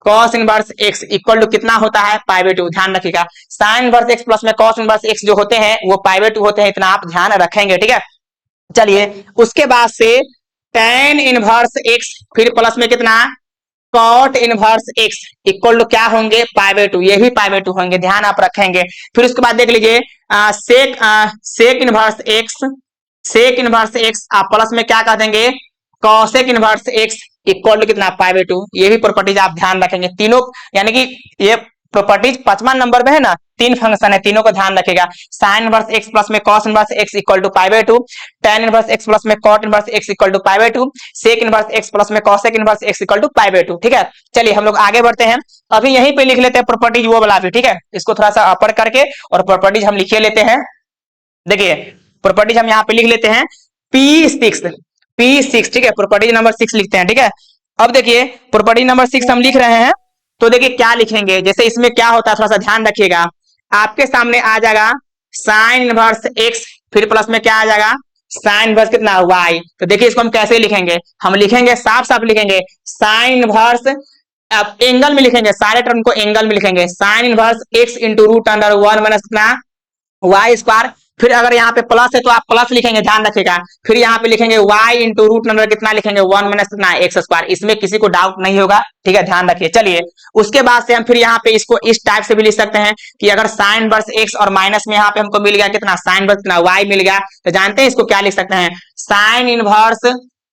cos inverse x equal to कितना होता है π/2। ध्यान रखिएगा, साइन इनवर्स x प्लस में कॉस इनवर्स x जो होते हैं वो π/2 होते हैं, इतना आप ध्यान रखेंगे। ठीक है, चलिए उसके बाद से tan इनवर्स x फिर प्लस में कितना cot inverse x equal to क्या होंगे π/2, ये भी π/2 होंगे, ध्यान आप रखेंगे। फिर उसके बाद देख लीजिए सेक इनवर्स x आप प्लस में क्या कह देंगे cosec inverse x equal to कितना π/2, ये भी प्रॉपर्टीज आप ध्यान रखेंगे। तीनों यानी कि ये प्रॉपर्टीज 5वां नंबर में है ना, 3 फंक्शन है, तीनों को ध्यान रखेगा। साइन इनवर्स x प्लस में cos inverse x equal to π/2, tan inverse x plus में cot inverse x equal to π/2, sec inverse x plus में cosec inverse x equal to π/2। ठीक है, चलिए हम लोग आगे बढ़ते हैं। अभी यहीं पे लिख लेते हैं प्रॉपर्टीज वो वाला भी। ठीक है, इसको थोड़ा सा अपर करके और प्रॉपर्टीज हम लिखे लेते हैं। देखिए प्रॉपर्टीज हम यहाँ पे लिख लेते हैं P6। ठीक है, प्रॉपर्टीज नंबर 6 लिखते हैं। ठीक है, अब देखिए प्रॉपर्टी नंबर 6 हम लिख रहे हैं तो देखिए क्या लिखेंगे, जैसे इसमें क्या होता है थोड़ा सा ध्यान रखिएगा। आपके सामने आ जाएगा साइन इनवर्स x फिर प्लस में क्या आ जाएगा साइन इनवर्स कितना y। तो देखिए इसको हम कैसे लिखेंगे, हम लिखेंगे साफ साफ लिखेंगे साइन इनवर्स, अब एंगल में लिखेंगे, सारे टर्म को एंगल में लिखेंगे, sine inverse x into root under 1 minus कितना वाई स्क्वायर। फिर अगर यहाँ पे प्लस है तो आप प्लस लिखेंगे, ध्यान रखिएगा। फिर यहाँ पे लिखेंगे y इंटू रूट नंबर कितना लिखेंगे 1 माइनस कितना एक्स स्क्वायर। इसमें किसी को डाउट नहीं होगा, ठीक है, ध्यान रखिए। चलिए उसके बाद से हम फिर यहाँ पे इसको इस टाइप से भी लिख सकते हैं कि अगर साइन वर्स एक्स और माइनस में यहाँ पे हमको मिल गया कितना साइन वर्स कितना y मिल गया, तो जानते हैं इसको क्या लिख सकते हैं sine inverse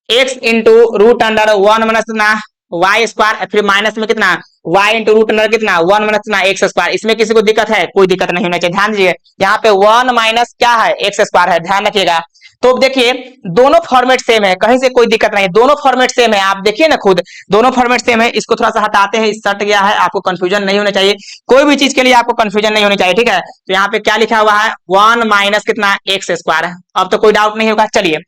x into root under 1 minus कितना वाई स्क्वायर, फिर माइनस में कितना y इंटू रूट अंडर कितना 1 माइनस कितना एक्स स्क्वायर। इसमें किसी को दिक्कत है, कोई दिक्कत नहीं होना चाहिए। ध्यान दीजिए यहाँ पे 1 माइनस क्या है एक्स स्क्वायर है, ध्यान रखिएगा। तो देखिए दोनों फॉर्मेट सेम है, कहीं से कोई दिक्कत नहीं है, दोनों फॉर्मेट सेम है, आप देखिए ना खुद दोनों फॉर्मेट सेम है। इसको थोड़ा सा हटाते हैं, सट गया है, आपको कंफ्यूजन नहीं होना चाहिए, कोई भी चीज के लिए आपको कंफ्यूजन नहीं होनी चाहिए। ठीक है, तो यहाँ पे क्या लिखा हुआ है 1 माइनस कितना एक्स स्क्वायर है, अब तो कोई डाउट नहीं होगा। चलिए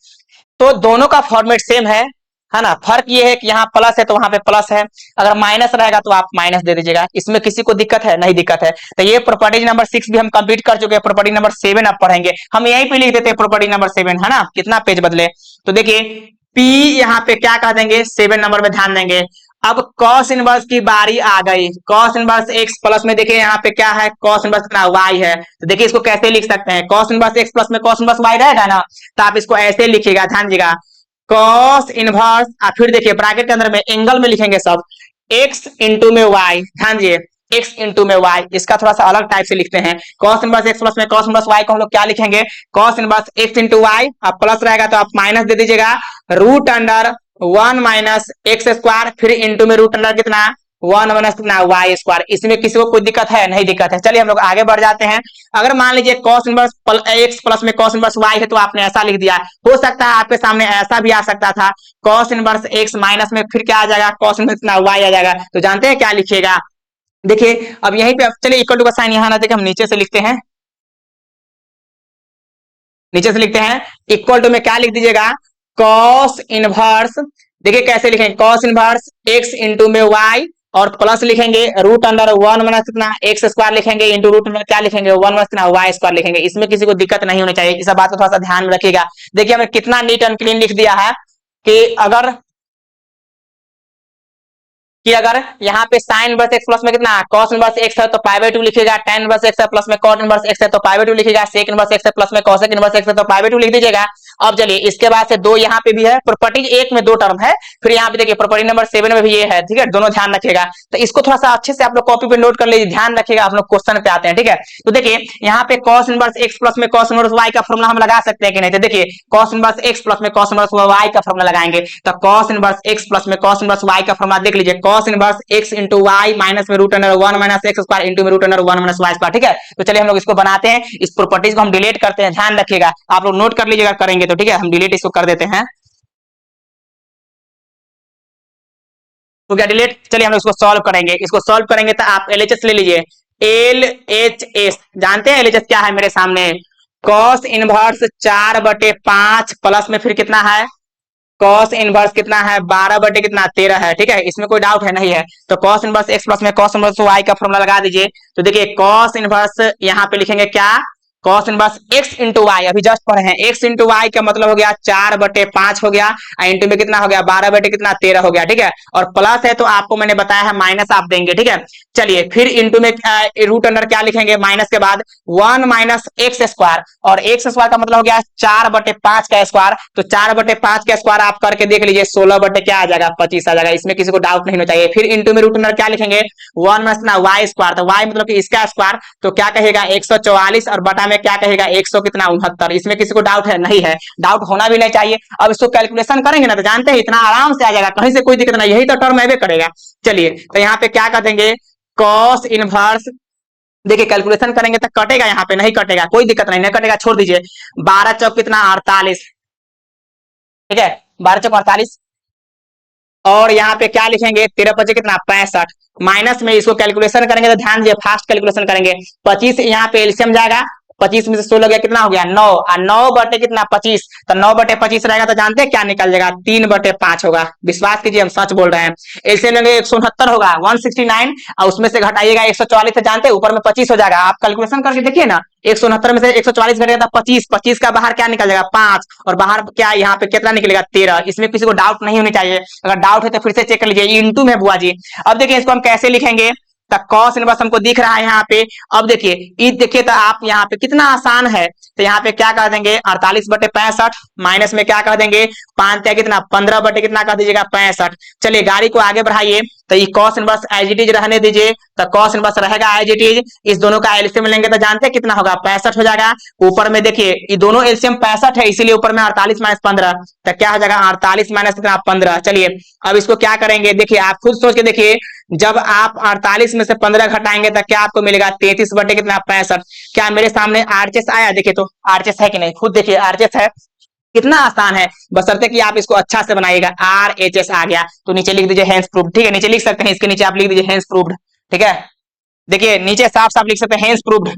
तो दोनों का फॉर्मेट सेम है ना, फर्क ये है कि यहाँ प्लस है तो वहां पे प्लस है, अगर माइनस रहेगा तो आप माइनस दे दीजिएगा। इसमें किसी को दिक्कत है, नहीं दिक्कत है। तो ये प्रॉपर्टी नंबर 6 भी हम कंप्लीट कर चुके हैं। प्रॉपर्टी नंबर 7 आप पढ़ेंगे, हम यहीं पे लिख देते हैं प्रॉपर्टी नंबर 7, है ना, कितना पेज बदले। तो देखिए P यहाँ पे क्या कह देंगे 7 नंबर में ध्यान देंगे। अब कॉस इनवर्स की बारी आ गई, कॉस इनवर्स x प्लस में देखिए यहाँ पे क्या है कॉस इनवर्स कितना y है। तो देखिए इसको कैसे लिख सकते हैं, कॉस इनवर्स x प्लस में कॉस इनवर्स y रहेगा ना, तो आप इसको ऐसे लिखिएगा, ध्यान दीजिएगा कॉस इनवर्स, फिर देखिए ब्रैकेट के अंदर में एंगल में लिखेंगे सब x इंटू में y, ध्यान दीजिए x इंटू में y। इसका थोड़ा सा अलग टाइप से लिखते हैं, कॉस इनवर्स x प्लस में कॉस इनवर्स y को हम लोग क्या लिखेंगे cos inverse x into y, अब प्लस रहेगा तो आप माइनस दे दीजिएगा root under 1 minus x square, फिर इंटू में रूट अंडर कितना वन माइनस कितना वाई स्क्वायर। इसमें किसी को कोई दिक्कत है? नहीं दिक्कत है। चलिए हम लोग आगे बढ़ जाते हैं। अगर मान लीजिए कॉस इनवर्स एक्स प्लस में कॉस इनवर्स वाई है तो आपने ऐसा लिख दिया। हो सकता है आपके सामने ऐसा भी आ सकता था, कॉस इनवर्स एक्स माइनस में फिर क्या आ जाएगा, कॉस इनवर्स कितना वाई आ जाएगा। तो जानते हैं क्या लिखिएगा? देखिए अब यहीं पे चलिए इक्वल टू का साइन यहाँ ना देखे, हम नीचे से लिखते हैं, नीचे से लिखते हैं इक्वल टू में क्या लिख दीजिएगा, कॉस इनवर्स। देखिए कैसे लिखेंगे, कॉस इनवर्स एक्स इंटू में वाई और प्लस लिखेंगे रूट अंडर वन माइनस कितना एक्स स्क्वायर लिखेंगे इंटू रूट अंडर क्या लिखेंगे, वन माइनस कितना वाई स्क्वायर लिखेंगे। इसमें किसी को दिक्कत नहीं होनी चाहिए, इस बात को थोड़ा सा ध्यान में रखिएगा। देखिए हमें कितना नीट एंड क्लीन लिख दिया है कि अगर यहाँ पे साइन इनवर्स एक्स प्लस में कितना कॉस इनवर्स एक्स है तो पाई बाय 2 लिखिएगा, tan इनवर्स एक्स है प्लस में कॉट इनवर्स एक्स है तो पाई बाय 2 लिखिएगा, सेक इनवर्स एक्स है प्लस में कॉसेक इनवर्स एक्स है तो पाई बाय 2 लिख दीजिएगा। अब चलिए इसके बाद से दो यहाँ पे भी है, प्रॉपर्टी एक में दो टर्म है, फिर यहाँ पे देखिए प्रॉपर्टी नंबर 7 में भी ये है, ठीक है, दोनों ध्यान रखिएगा। तो इसको थोड़ा सा अच्छे से आप लोग कॉपी पे नोट कर लीजिए, ध्यान रखिएगा, आप लोग क्वेश्चन पे आते हैं, ठीक है। तो देखिए यहाँ पे कॉस इनवर्स एक्स प्लस में कॉस इनवर्स वाई का फॉर्मूला हम लगा सकते हैं कि नहीं, तो देखिए कॉस इनवर्स एक्स प्लस में कॉस इनवर्स वाई का फॉर्मूला लगाएंगे। तो कॉस इनवर्स एक्स प्लस में कॉस इनवर्स वाई का फॉर्मूला देख लीजिए, cos inverse x into y minus में root under one minus x square into में root under one minus y square, ठीक है। तो चलिए हम लोग इसको बनाते हैं, इस प्रॉपर्टीज को हम डिलीट करते हैं, ध्यान रखिएगा, आप लोग नोट कर लीजिएगा करेंगे तो, ठीक है। हम डिलीट इसको कर देते हैं, तो क्या डिलीट। चलिए हम इसको सॉल्व करेंगे, इसको सॉल्व करेंगे तो आप एलएचएस ले लीजिए, एल एच एस जानते हैं एलएचएस क्या है मेरे सामने, कॉस इनवर्स 4/5 प्लस में फिर कितना है कॉस इनवर्स कितना है 12 बटे कितना 13 है, ठीक है, इसमें कोई डाउट है नहीं है। तो कॉस इनवर्स एक्स प्लस में कॉस इनवर्स वाई का फॉर्मूला लगा दीजिए। तो देखिए कॉस इनवर्स यहाँ पे लिखेंगे क्या, cos inverse x into y, अभी जस्ट पढ़े हैं, एक्स इंटू वाई का मतलब हो गया 4/5 हो गया, इंटू में कितना हो गया 12 बटे कितना 13 हो गया, ठीक है। और प्लस है तो आपको मैंने बताया है माइनस आप देंगे, ठीक है। चलिए फिर इंटू में रूट अंडर क्या लिखेंगे, माइनस के बाद 1 माइनस एक्स स्क्वायर, और एक्स स्क्वायर का मतलब हो गया 4/5 का स्क्वायर, तो 4/5 का स्क्वायर आप करके देख लीजिए 16 बटे क्या आ जाएगा 25 आ जाएगा, इसमें किसी को डाउट नहीं होना चाहिए। फिर इंटू में रूट अंडर क्या लिखेंगे 1 माइनस ना वाई स्क्वायर, तो वाई मतलब कि इसका स्क्वायर, तो क्या कहेगा 144 और बटा में क्या कहेगा 100 कितना 69, इसमें किसी को डाउट है नहीं है, डाउट होना भी नहीं चाहिए। अब इसको कैलकुलेशन करेंगे ना तो जानते हैं इतना आराम से आ जाएगा, कहीं से कोई दिक्कत नहीं, यही तो टर्म है करेगा। चलिए तो यहाँ पे क्या कर देंगे कॉस इनवर्स, देखिए कैलकुलेशन करेंगे तो कटेगा, यहाँ पे नहीं कटेगा, कोई दिक्कत नहीं, नहीं कटेगा छोड़ दीजिए, 12 चौक कितना 48, ठीक है, 12 चौक 48, और यहाँ पे क्या लिखेंगे 13 कितना 65, माइनस में इसको कैलकुलेशन करेंगे तो ध्यान दीजिए फास्ट कैलकुलेशन करेंगे, 25 यहाँ पे एलसीएम जाएगा, 25 में से 16 गया कितना हो गया 9, और 9 बटे कितना 25, तो 9 बटे 25 रहेगा तो जानते हैं क्या निकल जाएगा 3/5 होगा, विश्वास कीजिए हम सच बोल रहे हैं। एलसीएम लेंगे 169 होगा 169, और उसमें से घटाइएगा 144 से जानते हैं ऊपर में 25 हो जाएगा, आप कैलकुलेशन करके देखिए ना 169 में से 144 घटेगा तो 25, 25 का बाहर क्या निकल जाएगा 5, और बाहर क्या यहाँ पे कितना निकलेगा 13, इसमें किसी को डाउट नहीं होनी चाहिए, अगर डाउट है तो फिर से चेक कर लीजिए इंटू में बुआ जी। अब देखिए इसको हम कैसे लिखेंगे, कॉस इनवर्स हमको दिख रहा है यहाँ पे, अब देखिए ई देखिए तो आप यहाँ पे कितना आसान है, तो यहाँ पे क्या कर देंगे 48/65 माइनस में क्या कर देंगे 5 क्या कितना 15 बटे कितना कर दीजिएगा 65। चलिए गाड़ी को आगे बढ़ाइए, तो ये cos inverse as it is रहने दीजिए, तो कॉस इनवर्स रहेगा एज इट इज, इस दोनों का एलसीएम लेंगे तो जानते हैं कितना होगा 65 हो जाएगा, ऊपर में देखिए ये दोनों एलसीएम 65 है इसीलिए ऊपर में 48 माइनस 15, तो क्या हो जाएगा 48 माइनस कितना 15। चलिए अब इसको क्या करेंगे, देखिए आप खुद सोच के देखिए, जब आप 48 में से 15 घटाएंगे तो क्या आपको मिलेगा 33 बटे कितना 65। क्या मेरे सामने आरएचएस आया, देखिए तो आरएचएस है कि नहीं, खुद देखिए आरएचएस है, कितना आसान है, बशर्ते कि आप इसको अच्छा से बनाइएगा। आरएचएस आ गया तो नीचे लिख दीजिए हेंस प्रूव्ड, ठीक है, नीचे लिख सकते हैं, इसके नीचे आप लिख दीजिए हेंस प्रूव्ड, ठीक है, देखिए नीचे साफ साफ लिख सकते हैं हेंस प्रूव्ड।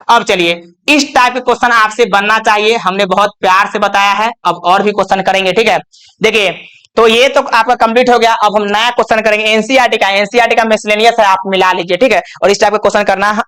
अब चलिए इस टाइप के क्वेश्चन आपसे बनना चाहिए, हमने बहुत प्यार से बताया है, अब और भी क्वेश्चन करेंगे, ठीक है। देखिए तो ये तो आपका कंप्लीट हो गया, अब हम नया क्वेश्चन करेंगे एनसीईआरटी का मिसलेनियस है, आप मिला लीजिए, ठीक है, और इस टाइप का क्वेश्चन करना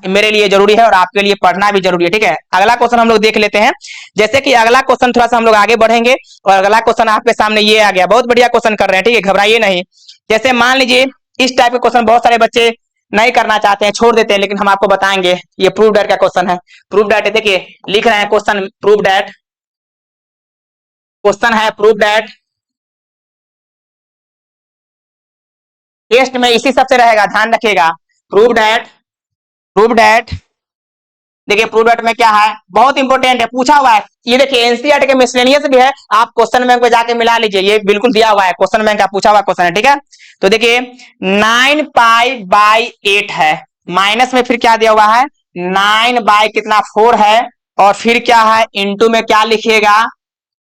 मेरे लिए जरूरी है और आपके लिए पढ़ना भी जरूरी है, ठीक है। अगला क्वेश्चन हम लोग देख लेते हैं, जैसे कि अगला क्वेश्चन थोड़ा सा हम लोग आगे बढ़ेंगे, और अगला क्वेश्चन आपके सामने ये आ गया, बहुत बढ़िया क्वेश्चन कर रहे हैं, ठीक है, घबराइए नहीं। जैसे मान लीजिए इस टाइप के क्वेश्चन बहुत सारे बच्चे नहीं करना चाहते हैं, छोड़ देते हैं, लेकिन हम आपको बताएंगे, ये प्रूव डेट का क्वेश्चन है, प्रूव डेट देखिए लिख रहे हैं क्वेश्चन, प्रूव डेट क्वेश्चन है, प्रूव डेट टेस्ट में इसी सबसे रहेगा, ध्यान रखिएगा, प्रूव डेट देखिए प्रूडेट में क्या है, बहुत इंपॉर्टेंट है, पूछा हुआ है। ये देखिए एनसीईआरटी के मिसलेनियस भी है, आप क्वेश्चन बैंक पे जाके मिला लीजिए, ये बिल्कुल दिया हुआ है, क्वेश्चन बैंक का पूछा हुआ क्वेश्चन है, ठीक है। तो देखिए 9 पाई/8 है, माइनस में फिर क्या दिया हुआ है 9/4 है, और फिर क्या है इंटू में क्या लिखिएगा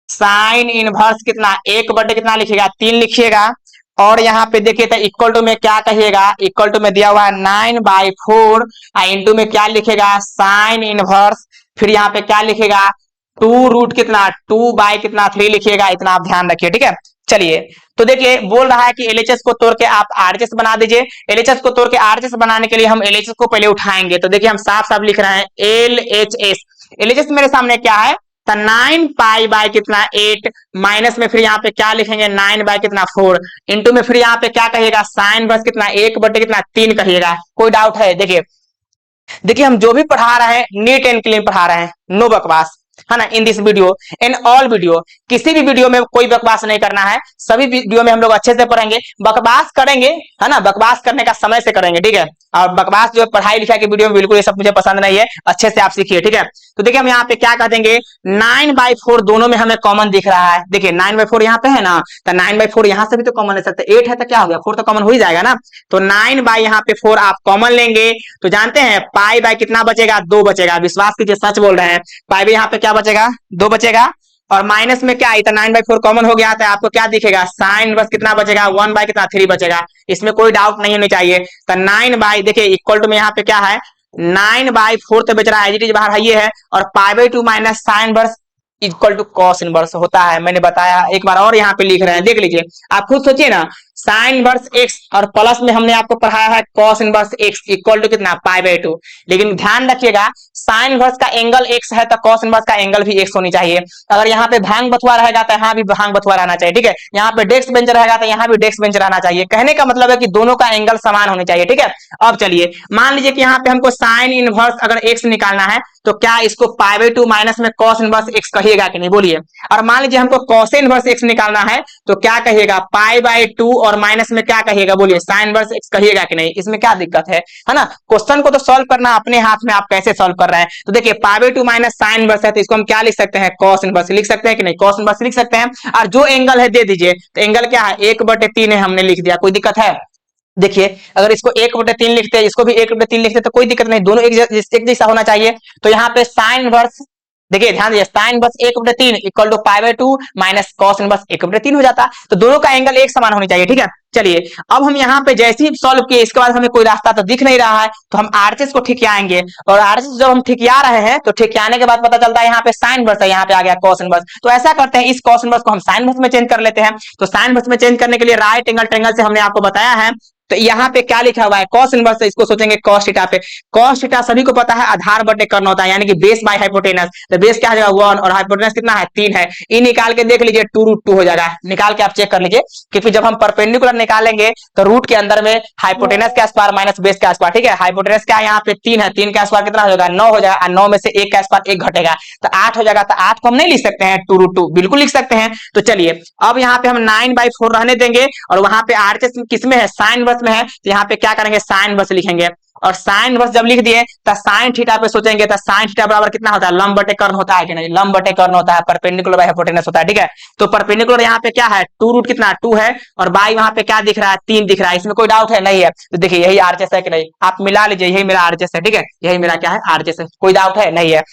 साइन इनवर्स कितना 1 बटे कितना लिखिएगा 3 लिखिएगा, और यहाँ पे देखिए तो इक्वल टू में क्या कहिएगा, इक्वल टू में दिया हुआ है 9/4, इंटू में क्या लिखेगा साइन इनवर्स, फिर यहाँ पे क्या लिखेगा 2 रूट कितना 2/3 लिखिएगा, इतना आप ध्यान रखिए, ठीक है। चलिए तो देखिए बोल रहा है कि एलएचएस को तोड़ के आप आरएचएस बना दीजिए। एलएचएस को तोड़ के आरएचएस बनाने के लिए हम एलएचएस को पहले उठाएंगे, तो देखिए हम साफ साफ लिख रहे हैं एलएचएस। एलएचएस मेरे सामने क्या है, तो 9 पाई/8 माइनस में फिर यहाँ पे क्या लिखेंगे 9/4, इंटू में फिर यहाँ पे क्या कहिएगा साइन बस कितना 1/3 कहिएगा। कोई डाउट है? देखिए देखिए हम जो भी पढ़ा रहे हैं नीट एंड क्लीन पढ़ा रहे हैं, नो बकवास, है ना। In this video in all video, किसी भी वीडियो में कोई बकवास नहीं करना है, सभी वीडियो में हम लोग अच्छे से पढ़ेंगे। बकवास करेंगे, है ना, बकवास करने का समय से करेंगे, ठीक है। और बकवास जो पढ़ाई लिखाई की वीडियो में बिल्कुल ये सब मुझे पसंद नहीं है, अच्छे से आप सीखिए, ठीक है। तो देखिए हम यहाँ पे क्या कर देंगे 9/4 दोनों में हमें कॉमन दिख रहा है, देखिए 9/4 यहाँ पे है ना, तो 9/4 यहाँ से भी तो कॉमन ले सकते हैं, 8 है तो क्या हो गया 4 तो कॉमन हो ही जाएगा ना। तो 9 यहाँ पे 4 आप कॉमन लेंगे, तो जानते हैं पाई बाय कितना बचेगा 2 बचेगा, विश्वास कीजिए सच बोल रहे हैं, पाई बाय यहाँ पे क्या बचेगा 2 बचेगा, और माइनस में क्या इतना 9/4 कॉमन हो गया, तो आपको क्या दिखेगा साइन बस कितना बचेगा 1/3 बचेगा, इसमें कोई डाउट नहीं होनी चाहिए। तो 9 देखिए इक्वल टू में यहाँ पे क्या है 9/4 तो बच रहा है, एज इट इज बाहर ये है, और पाई/2 minus sine inverse equal to cos inverse होता है, मैंने बताया, एक बार और यहाँ पे लिख रहे हैं देख लीजिए, आप खुद सोचिए ना, साइन इनवर्स एक्स और प्लस में हमने आपको पढ़ाया है cos inverse x equal to कितना पाई/2, लेकिन ध्यान रखिएगा साइन इनवर्स का एंगल एक्स है तो कॉस इनवर्स का एंगल भी एक्स होनी चाहिए। अगर यहाँ पे भांग बथुआ रहेगा तो यहाँ भी भांग बथुआ रहना चाहिए, ठीक है। यहाँ पे डेस्क बेंच रहेगा तो यहाँ भी डेस्क बेंच रहना चाहिए, कहने का मतलब है कि दोनों का एंगल समान होने चाहिए, ठीक है। अब चलिए मान लीजिए कि यहाँ पे हमको साइन इनवर्स अगर एक्स निकालना है, तो क्या इसको पाई/2 माइनस में कॉस इनवर्स एक्स कहिएगा कि नहीं बोलिए। और मान लीजिए हमको कॉस इनवर्स एक्स निकालना है, तो क्या कहिएगा पाई/2 और माइनस में क्या कहिएगा बोलिए साइन इनवर्स एक्स कहिएगा कि नहीं, इसमें क्या दिक्कत है ना। क्वेश्चन को तो सॉल्व करना अपने हाथ में, आप कैसे सॉल्व कर रहे हैं। तो देखिए पाई/2 माइनस साइन इनवर्स है, तो इसको हम क्या लिख सकते हैं कॉस इनवर्स लिख सकते हैं कि नहीं, कॉस इनवर्स लिख सकते हैं। और जो एंगल है दे दीजिए, तो एंगल क्या है 1/3 है, हमने लिख दिया, कोई दिक्कत है। देखिए अगर इसको 1/3 लिखते हैं, इसको भी 1/3 लिखते हैं, तो कोई दिक्कत नहीं, दोनों एक जैसा होना चाहिए। तो यहाँ पे साइन इनवर्स देखिए ध्यान दीजिए साइन इनवर्स 1/3 इक्वल टू पाई/2 माइनस कॉस इनवर्स 1/3 हो जाता, तो दोनों का एंगल एक समान होनी चाहिए, ठीक है। चलिए अब हम यहाँ पे जैसे ही सॉल्व किए, इसके बाद हमें कोई रास्ता तो दिख नहीं रहा है, तो हम आरएचएस को ठिकियाएंगे, और आरएचएस जब हम ठिकिया रहे हैं तो ठिकियाने के बाद पता चलता है यहाँ पे साइन इनवर्स है, यहाँ पे आ गया कॉस इनवर्स। तो ऐसा करते हैं इस कॉस इनवर्स को हम साइन इनवर्स में चेंज कर लेते हैं। तो साइन इनवर्स में चेंज करने के लिए राइट एंगल ट्रायंगल से हमने आपको बताया है, तो यहाँ पे क्या लिखा हुआ है कॉस इनवर्स, इसको सोचेंगे कॉस थीटा पे। कॉस थीटा सभी को पता है आधार बटे कर्ण होता है, यानी कि बेस बाय हाइपोटेनस, तो बेस क्या हो जाएगा 1 और हाइपोटेनस कितना है 3 है, ये निकाल के देख लीजिए 2√2 हो जाएगा, निकाल के आप चेक कर लीजिए, क्योंकि जब हम परपेंडिकुलर निकालेंगे तो रूट के अंदर में हाइपोटेनस का स्क्वायर माइनस बेस का स्क्वायर, ठीक है। हाइपोटेनस क्या यहाँ पे 3 है, 3 का स्क्वायर कितना हो जाएगा 9 हो जाएगा, और 9 में से 1 का स्क्वायर 1 घटेगा तो 8 हो जाएगा, तो 8 को हम नहीं लिख सकते हैं 2√2, बिल्कुल लिख सकते हैं। तो चलिए अब यहाँ पे हम 9/4 रहने देंगे, और वहां पे आरएचएस किसमें है साइन इनवर्स में है, तो यहाँ पे क्या करेंगे साइन इनवर्स लिखेंगे, और साइन इनवर्स जब लिख दिए तो साइन थीटा पे सोचेंगे, तो साइन थीटा बराबर कितना होता है लंब बटे कर्ण होता है कि नहीं, लंब बटे कर्ण होता है, परपेंडिकुलर बाय हाइपोटेनस होता है, ठीक है। तो परपेंडिकुलर यहाँ पे क्या है 2 रूट कितना 2 है, और बाई वहां पे क्या दिख रहा है 3 दिख रहा है, इसमें कोई डाउट है नहीं है। तो देखिए यही आरएचएस है कि नहीं, आप मिला लीजिए, यही मेरा आरएचएस है, ठीक है, यही मेरा क्या है आरएचएस है, कोई डाउट है नहीं है।